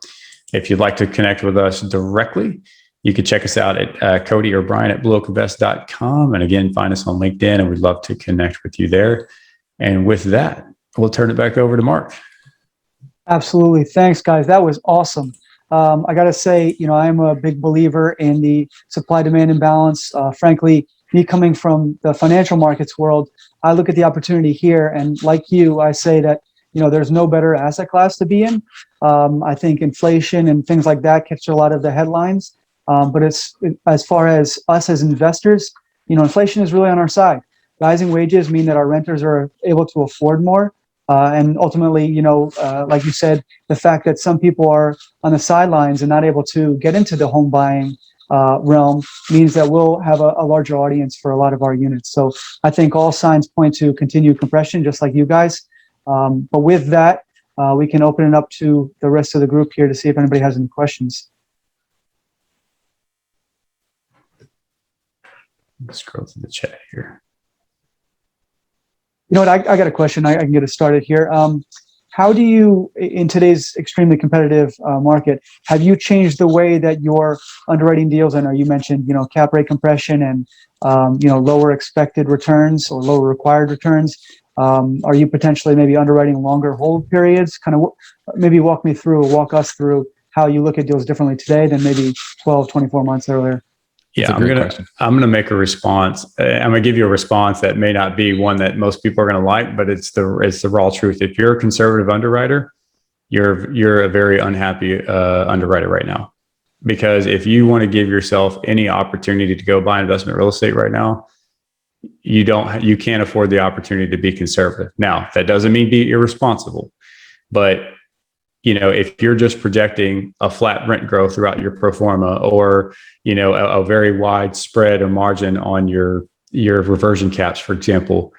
if you'd like to connect with us directly, you can check us out at Cody or Brian at blueoakinvest.com. And again, find us on LinkedIn, and we'd love to connect with you there. And with that, we'll turn it back over to Mark. Absolutely. Thanks, guys. That was awesome. I got to say, I'm a big believer in the supply-demand imbalance. Frankly, me coming from the financial markets world, I look at the opportunity here, and like you, I say that, there's no better asset class to be in. I think inflation and things like that capture a lot of the headlines. But as far as us as investors, inflation is really on our side. Rising wages mean that our renters are able to afford more. And ultimately, like you said, the fact that some people are on the sidelines and not able to get into the home buying realm means that we'll have a larger audience for a lot of our units. So I think all signs point to continued compression, just like you guys. But with that, we can open it up to the rest of the group here to see if anybody has any questions. Let's scroll to the chat here. You know what? I got a question. I can get us started here. How do you, in today's extremely competitive market, have you changed the way that you're underwriting deals? I know you mentioned, cap rate compression and, lower expected returns or lower required returns. Are you potentially maybe underwriting longer hold periods? Kind of maybe walk us through how you look at deals differently today than maybe 12, 24 months earlier. Yeah, I'm gonna make a response. I'm gonna give you a response that may not be one that most people are gonna like, but it's the raw truth. If you're a conservative underwriter, you're a very unhappy underwriter right now, because if you want to give yourself any opportunity to go buy investment real estate right now, you can't afford the opportunity to be conservative. Now, that doesn't mean be irresponsible, but if you're just projecting a flat rent growth throughout your pro forma, or, a very wide spread or margin on your reversion caps, for example,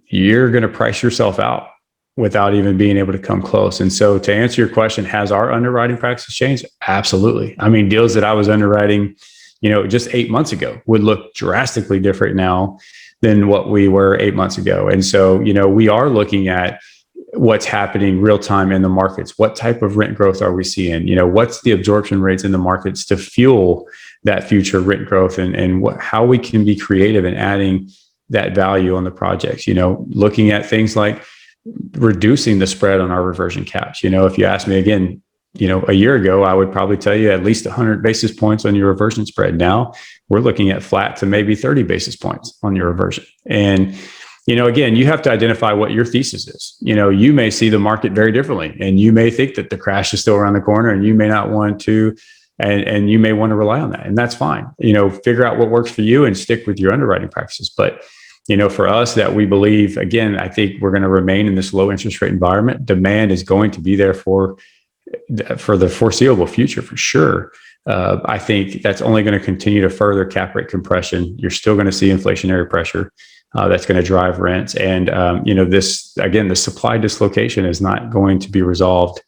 you're going to price yourself out without even being able to come close. And so to answer your question, has our underwriting practices changed? Absolutely. I mean, deals that I was underwriting, just 8 months ago would look drastically different now than what we were 8 months ago. And so, we are looking at what's happening real time in the markets. What type of rent growth are we seeing? What's the absorption rates in the markets to fuel that future rent growth, and how we can be creative in adding that value on the projects. Looking at things like reducing the spread on our reversion caps. If you ask me again, a year ago, I would probably tell you at least 100 basis points on your reversion spread. Now we're looking at flat to maybe 30 basis points on your reversion. And again, you have to identify what your thesis is. You may see the market very differently, and you may think that the crash is still around the corner, and you may not want to, and you may want to rely on that. And that's fine. Figure out what works for you and stick with your underwriting practices. But, for us, that we believe, again, I think we're going to remain in this low interest rate environment. Demand is going to be there for the foreseeable future, for sure. I think that's only going to continue to further cap rate compression. You're still going to see inflationary pressure. That's going to drive rents. And, the supply dislocation is not going to be resolved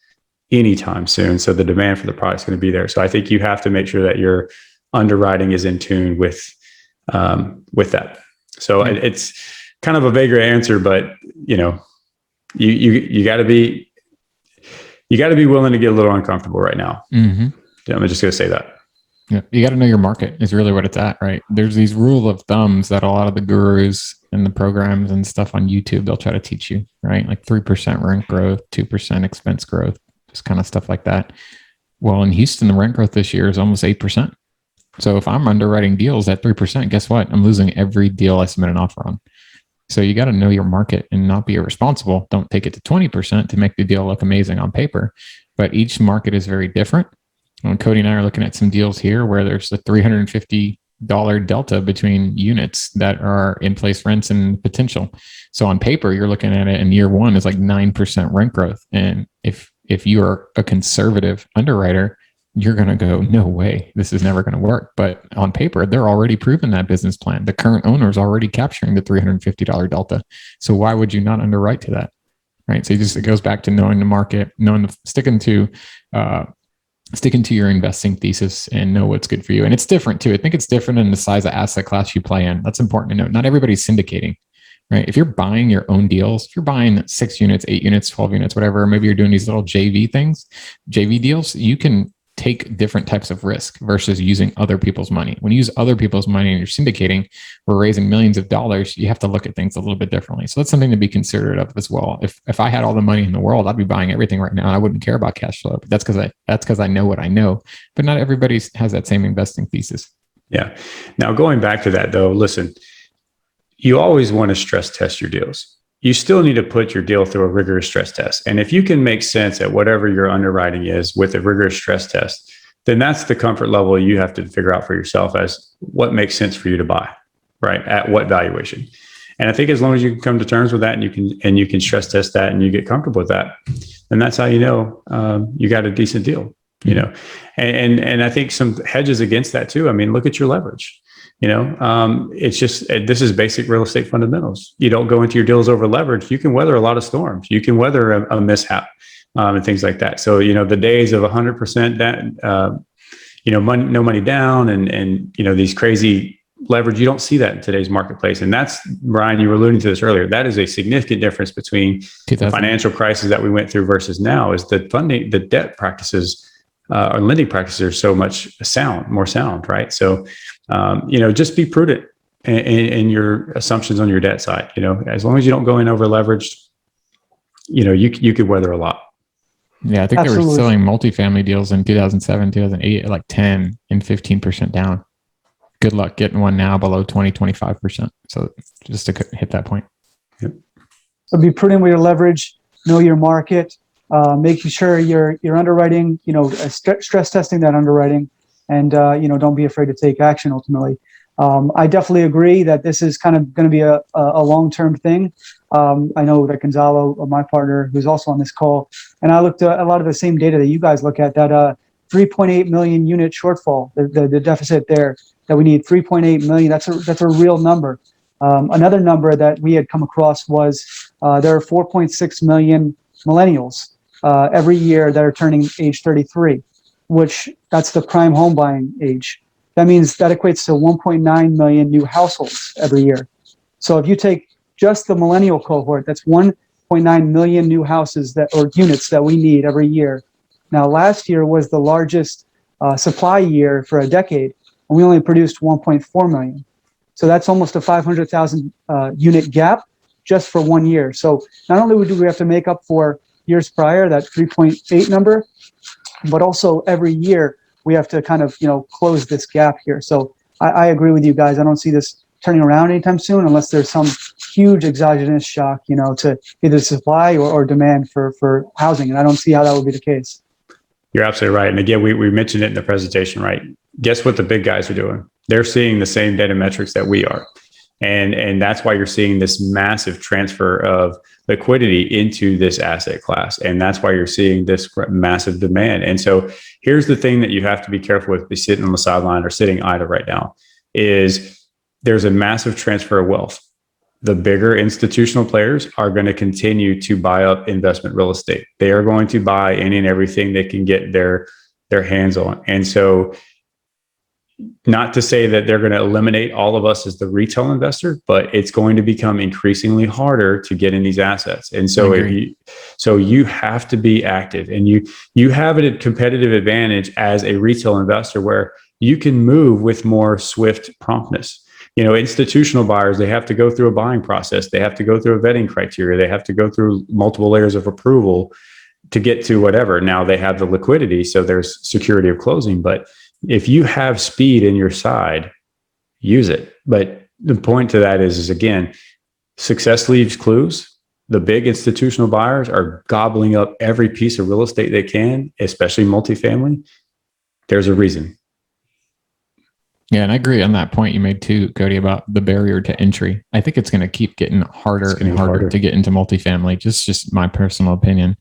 anytime soon. So the demand for the product is going to be there. So I think you have to make sure that your underwriting is in tune with that. So it's kind of a vaguer answer, but, you got to be willing to get a little uncomfortable right now. Mm-hmm. Yeah, I'm just going to say that. Yeah, you got to know your market is really what it's at, right? There's these rule of thumbs that a lot of the gurus and the programs and stuff on YouTube, they'll try to teach you, right? Like 3% rent growth, 2% expense growth, just kind of stuff like that. Well, in Houston, the rent growth this year is almost 8%. So if I'm underwriting deals at 3%, guess what? I'm losing every deal I submit an offer on. So you got to know your market and not be irresponsible. Don't take it to 20% to make the deal look amazing on paper. But each market is very different. And Cody and I are looking at some deals here where there's a $350 delta between units that are in place rents and potential. So on paper, you're looking at it in year one is like 9% rent growth. And if you are a conservative underwriter, you're going to go, no way, this is never going to work. But on paper, they're already proven that business plan. The current owner is already capturing the $350 delta. So why would you not underwrite to that? Right. So it goes back to knowing the market, sticking to your investing thesis and know what's good for you. And it's different too. I think it's different in the size of asset class you play in. That's important to note. Not everybody's syndicating, right? If you're buying your own deals, if you're buying 6 units, 8 units, 12 units, whatever, maybe you're doing these little JV deals, you can take different types of risk versus using other people's money. When you use other people's money and you're syndicating, we're raising millions of dollars, you have to look at things a little bit differently. So that's something to be considerate of as well. If I had all the money in the world, I'd be buying everything right now and I wouldn't care about cash flow. But that's because I know what I know. But not everybody has that same investing thesis. Yeah. Now going back to that though, listen, you always want to stress test your deals. You still need to put your deal through a rigorous stress test. And if you can make sense at whatever your underwriting is with a rigorous stress test, then that's the comfort level you have to figure out for yourself as what makes sense for you to buy, right? At what valuation. And I think as long as you can come to terms with that and you can stress test that and you get comfortable with that, then that's how you know you got a decent deal, And I think some hedges against that too. I mean, look at your leverage. It's just, this is basic real estate fundamentals. You don't go into your deals over leverage. You can weather a lot of storms. You can weather a mishap and things like that. So, the days of 100% that, money, no money down and these crazy leverage, you don't see that in today's marketplace. And that's, Brian, you were alluding to this earlier. That is a significant difference between the financial crisis that we went through versus now, is the debt practices or lending practices are so much more sound, right? So, just be prudent in your assumptions on your debt side. As long as you don't go in over leveraged, you could weather a lot. Yeah, I think Absolutely. They were selling multifamily deals in 2007, 2008 at like 10 and 15% down. Good luck getting one now below 20, 25%. So just to hit that point. Yep. So be prudent with your leverage, know your market, making sure you're underwriting, stress testing that underwriting, and don't be afraid to take action ultimately. I definitely agree that this is kind of going to be a long-term thing. I know that Gonzalo, my partner, who's also on this call, and I looked at a lot of the same data that you guys look at, that 3.8 million unit shortfall, the deficit there that we need, 3.8 million. That's a real number. Another number that we had come across was there are 4.6 million millennials every year that are turning age 33, which that's the prime home buying age. That means that equates to 1.9 million new households every year. So if you take just the millennial cohort, that's 1.9 million new houses or units that we need every year. Now, last year was the largest supply year for a decade, and we only produced 1.4 million. So that's almost a 500,000 unit gap just for 1 year. So not only do we have to make up for years prior, that 3.8 number, but also every year we have to kind of, close this gap here. So I agree with you guys. I don't see this turning around anytime soon unless there's some huge exogenous shock, to either supply or demand for housing. And I don't see how that would be the case. You're absolutely right. And again, we mentioned it in the presentation, right? Guess what the big guys are doing? They're seeing the same data metrics that we are. And that's why you're seeing this massive transfer of liquidity into this asset class. And that's why you're seeing this massive demand. And so here's the thing that you have to be careful with, be sitting on the sideline or sitting idle right now, is there's a massive transfer of wealth. The bigger institutional players are going to continue to buy up investment real estate. They are going to buy any and everything they can get their hands on. And so, not to say that they're going to eliminate all of us as the retail investor, but it's going to become increasingly harder to get in these assets. And so you have to be active, and you have a competitive advantage as a retail investor where you can move with more swift promptness. Institutional buyers, they have to go through a buying process. They have to go through a vetting criteria. They have to go through multiple layers of approval to get to whatever. Now they have the liquidity, so there's security of closing. But if you have speed in your side, use it. But the point to that is again, success leaves clues. The big institutional buyers are gobbling up every piece of real estate they can, especially multifamily. There's a reason. Yeah, and I agree on that point you made too, Cody, about the barrier to entry. I think it's going to keep getting harder and harder to get into multifamily. Just my personal opinion.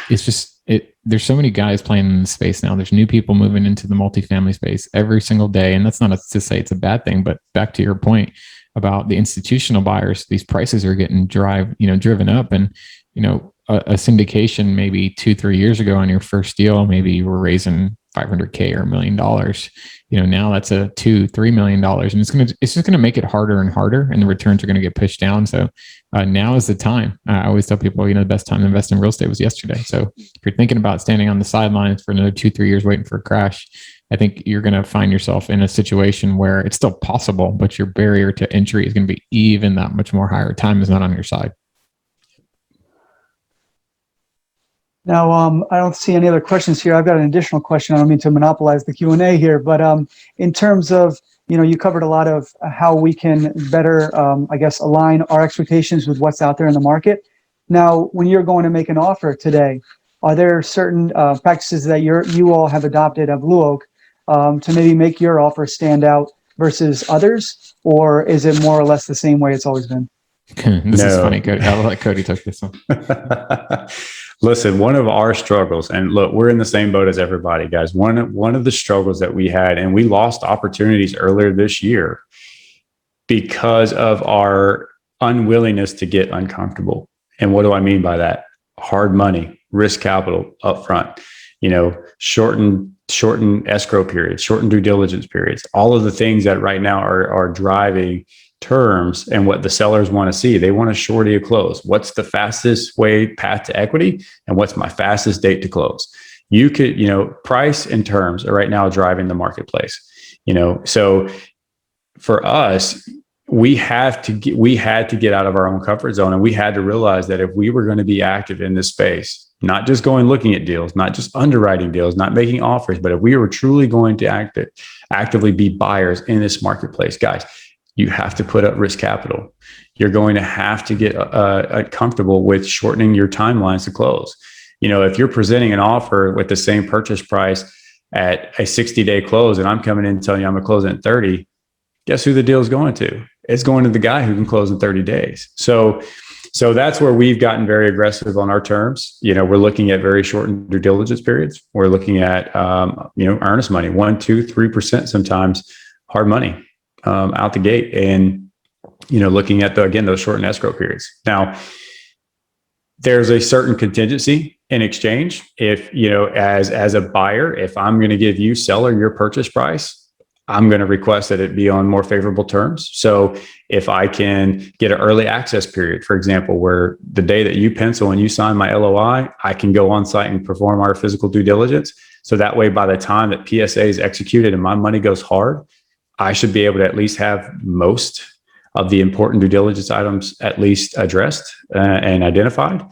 It's just there's so many guys playing in the space now. There's new people moving into the multifamily space every single day. And that's not to say it's a bad thing, but back to your point about the institutional buyers, these prices are getting driven up. And, a syndication maybe 2-3 years ago on your first deal, maybe you were raising $500K or $1 million. Now that's a $2-3 million, and it's just gonna make it harder and harder, and the returns are gonna get pushed down. So now is the time. I always tell people, the best time to invest in real estate was yesterday. So if you're thinking about standing on the sidelines for another 2-3 years waiting for a crash, I think you're gonna find yourself in a situation where it's still possible, but your barrier to entry is gonna be even that much more higher. Time is not on your side. Now, I don't see any other questions here. I've got an additional question. I don't mean to monopolize the Q&A here, but in terms of, you covered a lot of how we can better, align our expectations with what's out there in the market. Now, when you're going to make an offer today, are there certain practices that you all have adopted at Blue Oak to maybe make your offer stand out versus others, or is it more or less the same way it's always been? This is funny, Cody. I'll let Cody take this one. Listen, one of our struggles, and look, we're in the same boat as everybody, guys. One of the struggles that we had, and we lost opportunities earlier this year because of our unwillingness to get uncomfortable. And what do I mean by that? Hard money, risk capital upfront, shorten escrow periods, shorten due diligence periods, all of the things that right now are driving terms and what the sellers want to see. They want a surety of close. What's the fastest path to equity? And what's my fastest date to close? You could, price and terms are right now driving the marketplace, so for us, we had to get out of our own comfort zone. And we had to realize that if we were going to be active in this space, not just looking at deals, not just underwriting deals, not making offers, but if we were truly going to actively be buyers in this marketplace, guys, you have to put up risk capital. You're going to have to get comfortable with shortening your timelines to close. If you're presenting an offer with the same purchase price at a 60-day close, and I'm coming in and telling you I'm going to close in 30, guess who the deal is going to? It's going to the guy who can close in 30 days. So that's where we've gotten very aggressive on our terms. We're looking at very shortened due diligence periods. We're looking at, earnest money, 1%, 2%, 3% sometimes, hard money out the gate. And, looking at those shortened escrow periods. Now, there's a certain contingency in exchange. If, as a buyer, if I'm going to give you, seller, your purchase price, I'm going to request that it be on more favorable terms. So if I can get an early access period, for example, where the day that you pencil and you sign my LOI, I can go on site and perform our physical due diligence. So that way, by the time that PSA is executed and my money goes hard, I should be able to at least have most of the important due diligence items at least addressed and identified.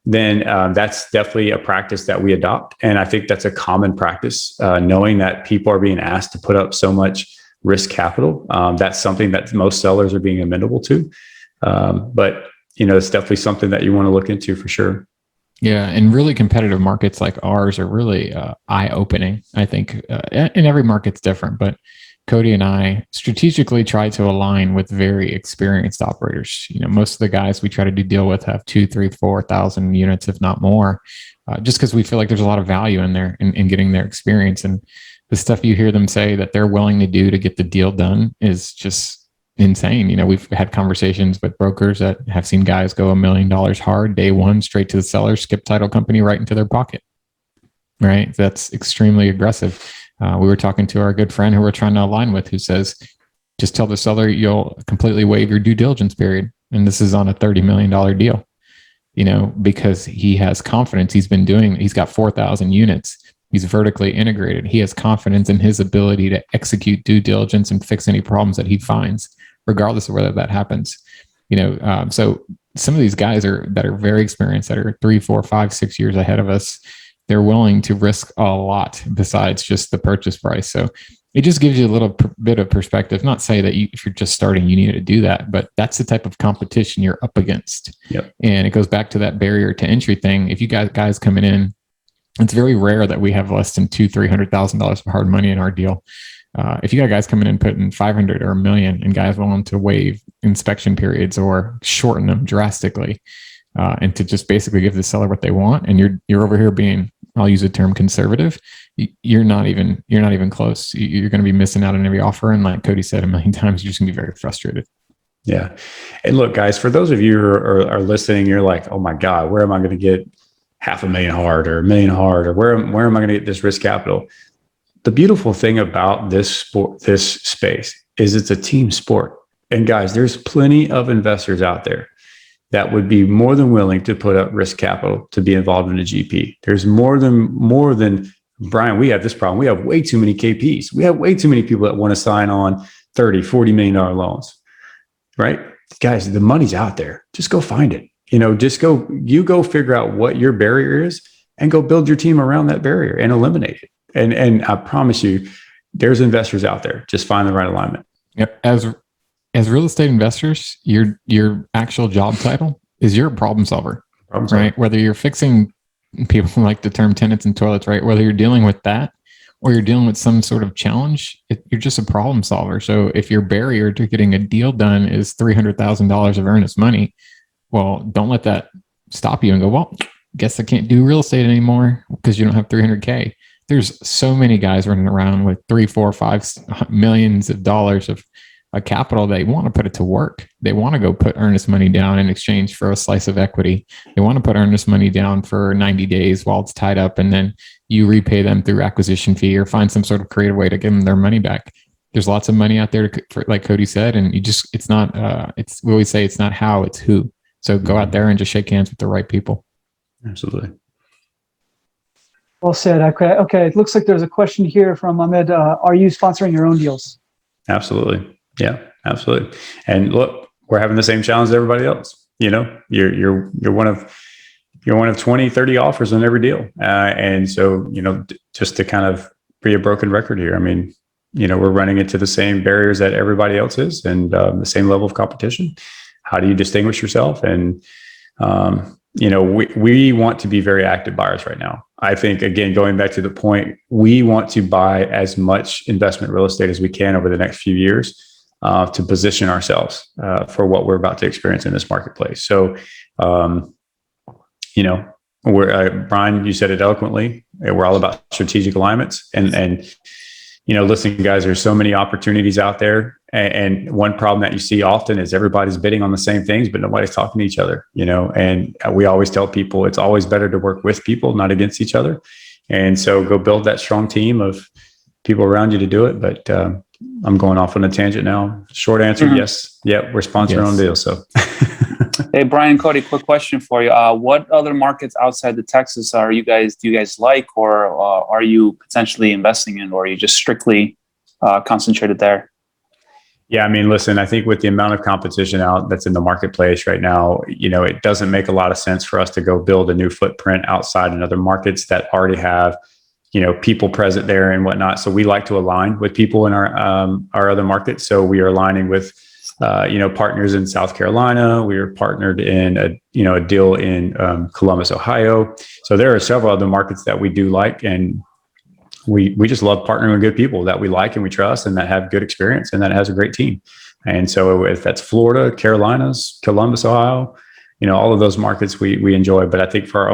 Then that's definitely a practice that we adopt. And I think that's a common practice, knowing that people are being asked to put up so much risk capital. That's something that most sellers are being amenable to. But, it's definitely something that you want to look into for sure. Yeah. And really competitive markets like ours are really eye-opening. I think and every market's different, but Cody and I strategically try to align with very experienced operators. Most of the guys we try to do deal with have 2,000, 3,000, 4,000 units, if not more, just because we feel like there's a lot of value in there in getting their experience. And the stuff you hear them say that they're willing to do to get the deal done is just insane. We've had conversations with brokers that have seen guys go $1 million hard day one, straight to the seller, skip title company right into their pocket. Right? That's extremely aggressive. We were talking to our good friend who we're trying to align with, who says, just tell the seller you'll completely waive your due diligence period. And this is on a $30 million deal, because he has confidence. He's got 4,000 units. He's vertically integrated. He has confidence in his ability to execute due diligence and fix any problems that he finds, regardless of whether that happens. So some of these guys that are very experienced, that are 3, 4, 5, 6 years ahead of us, they're willing to risk a lot besides just the purchase price. So it just gives you a little bit of perspective. Not say that if you're just starting, you need to do that, but that's the type of competition you're up against. Yep. And it goes back to that barrier to entry thing. If you guys coming in, it's very rare that we have less than $200,000-$300,000 of hard money in our deal. If you got guys coming in putting 500 or $1 million, and guys willing to waive inspection periods or shorten them drastically, and to just basically give the seller what they want, and you're over here being, I'll use the term conservative, you're not even close. You're going to be missing out on every offer. And like Cody said 1 million times, you're just going to be very frustrated. Yeah. And look, guys, for those of you who are listening, you're like, oh my God, where am I going to get $500,000 hard or $1 million hard, or where am I going to get this risk capital? The beautiful thing about this space is it's a team sport. And guys, there's plenty of investors out there that would be more than willing to put up risk capital to be involved in a GP. There's more than Brian, we have this problem. We have way too many KPs. We have way too many people that want to sign on $30, $40 million loans, right? Guys, the money's out there. Just go find it. You go figure out what your barrier is and go build your team around that barrier and eliminate it. And I promise you, there's investors out there. Just find the right alignment. Yep. As real estate investors, your actual job title is you're a problem solver, right? Whether you're fixing, people like the term tenants and toilets, right? Whether you're dealing with that or you're dealing with some sort of challenge, you're just a problem solver. So if your barrier to getting a deal done is $300,000 of earnest money, well, don't let that stop you and go, well, guess I can't do real estate anymore because you don't have 300K. There's so many guys running around with 3, 4, 5 millions of dollars of a capital. They want to put it to work. They want to go put earnest money down in exchange for a slice of equity. They want to put earnest money down for 90 days while it's tied up, and then you repay them through acquisition fee or find some sort of creative way to give them their money back. There's lots of money out there, like Cody said, and it's not, we always say it's not how, it's who. So go out there and just shake hands with the right people. Absolutely. Well said. Okay. It looks like there's a question here from Ahmed. Are you sponsoring your own deals? Absolutely. Yeah, absolutely. And look, we're having the same challenge as everybody else. You're one of 20, 30 offers on every deal. And so, just to kind of be a broken record here, I mean, we're running into the same barriers that everybody else is, and the same level of competition. How do you distinguish yourself? And, we want to be very active buyers right now. I think, again, going back to the point, we want to buy as much investment real estate as we can over the next few years to position ourselves for what we're about to experience in this marketplace. So, Brian, you said it eloquently. We're all about strategic alignments, and listen, guys, there's so many opportunities out there. And one problem that you see often is everybody's bidding on the same things, but nobody's talking to each other, and we always tell people it's always better to work with people, not against each other. And so go build that strong team of people around you to do it. But I'm going off on a tangent now. Short answer, yes. Yeah, we're sponsoring on deals. So. Hey, Brian, Cody, quick question for you. What other markets outside the Texas do you guys like, or are you potentially investing in, or are you just strictly concentrated there? Yeah, I mean, listen, I think with the amount of competition out that's in the marketplace right now, it doesn't make a lot of sense for us to go build a new footprint outside in other markets that already have, people present there and whatnot. So we like to align with people in our other markets. So we are aligning with partners in South Carolina. We are partnered in a deal in Columbus, Ohio. So there are several other markets that we do like, and we just love partnering with good people that we like and we trust and that have good experience and that has a great team. And so if that's Florida, Carolinas, Columbus, Ohio, all of those markets we enjoy. But I think for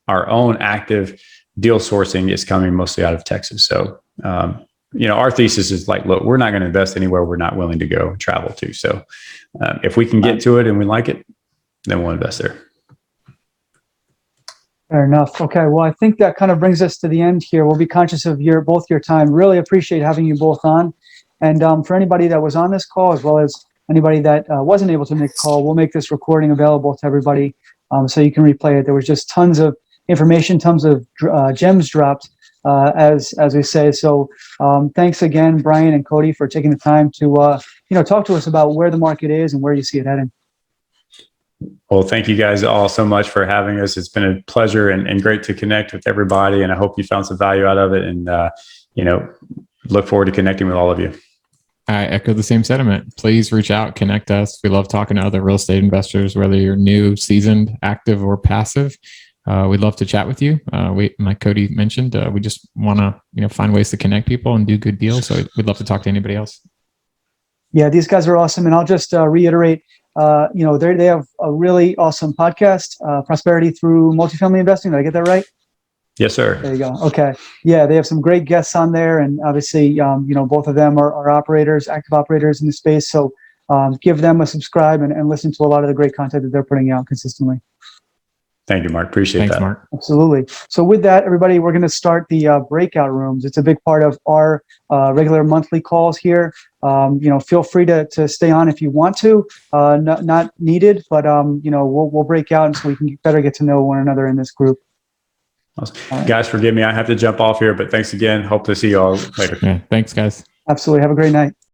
our own active deal sourcing is coming mostly out of Texas. So our thesis is like, look, we're not going to invest anywhere we're not willing to go travel to. So if we can get to it and we like it, then we'll invest there. Fair enough. Okay. Well, I think that kind of brings us to the end here. We'll be conscious of both your time. Really appreciate having you both on. And for anybody that was on this call, as well as anybody that wasn't able to make a call, we'll make this recording available to everybody so you can replay it. There was just tons of information, tons of gems dropped, as we say. So thanks again, Brian and Cody, for taking the time to talk to us about where the market is and where you see it heading. Well, thank you guys all so much for having us. It's been a pleasure and great to connect with everybody. And I hope you found some value out of it, and, look forward to connecting with all of you. I echo the same sentiment. Please reach out, connect us. We love talking to other real estate investors, whether you're new, seasoned, active, or passive. We'd love to chat with you. Like Cody mentioned, we just want to, find ways to connect people and do good deals. So we'd love to talk to anybody else. Yeah, these guys are awesome. And I'll just reiterate, they have a really awesome podcast, Prosperity Through Multifamily Investing. Did I get that right? Yes, sir. There you go. Okay. Yeah, they have some great guests on there. And obviously, both of them are operators, active operators in the space. So give them a subscribe and listen to a lot of the great content that they're putting out consistently. Thank you, Mark. Appreciate that. Mark. Absolutely. So with that, everybody, we're going to start the breakout rooms. It's a big part of our regular monthly calls here. Feel free to stay on if you want to. Not needed, but we'll break out so we can better get to know one another in this group. Awesome. Right. Guys, forgive me. I have to jump off here, but thanks again. Hope to see you all later. Yeah, thanks, guys. Absolutely. Have a great night.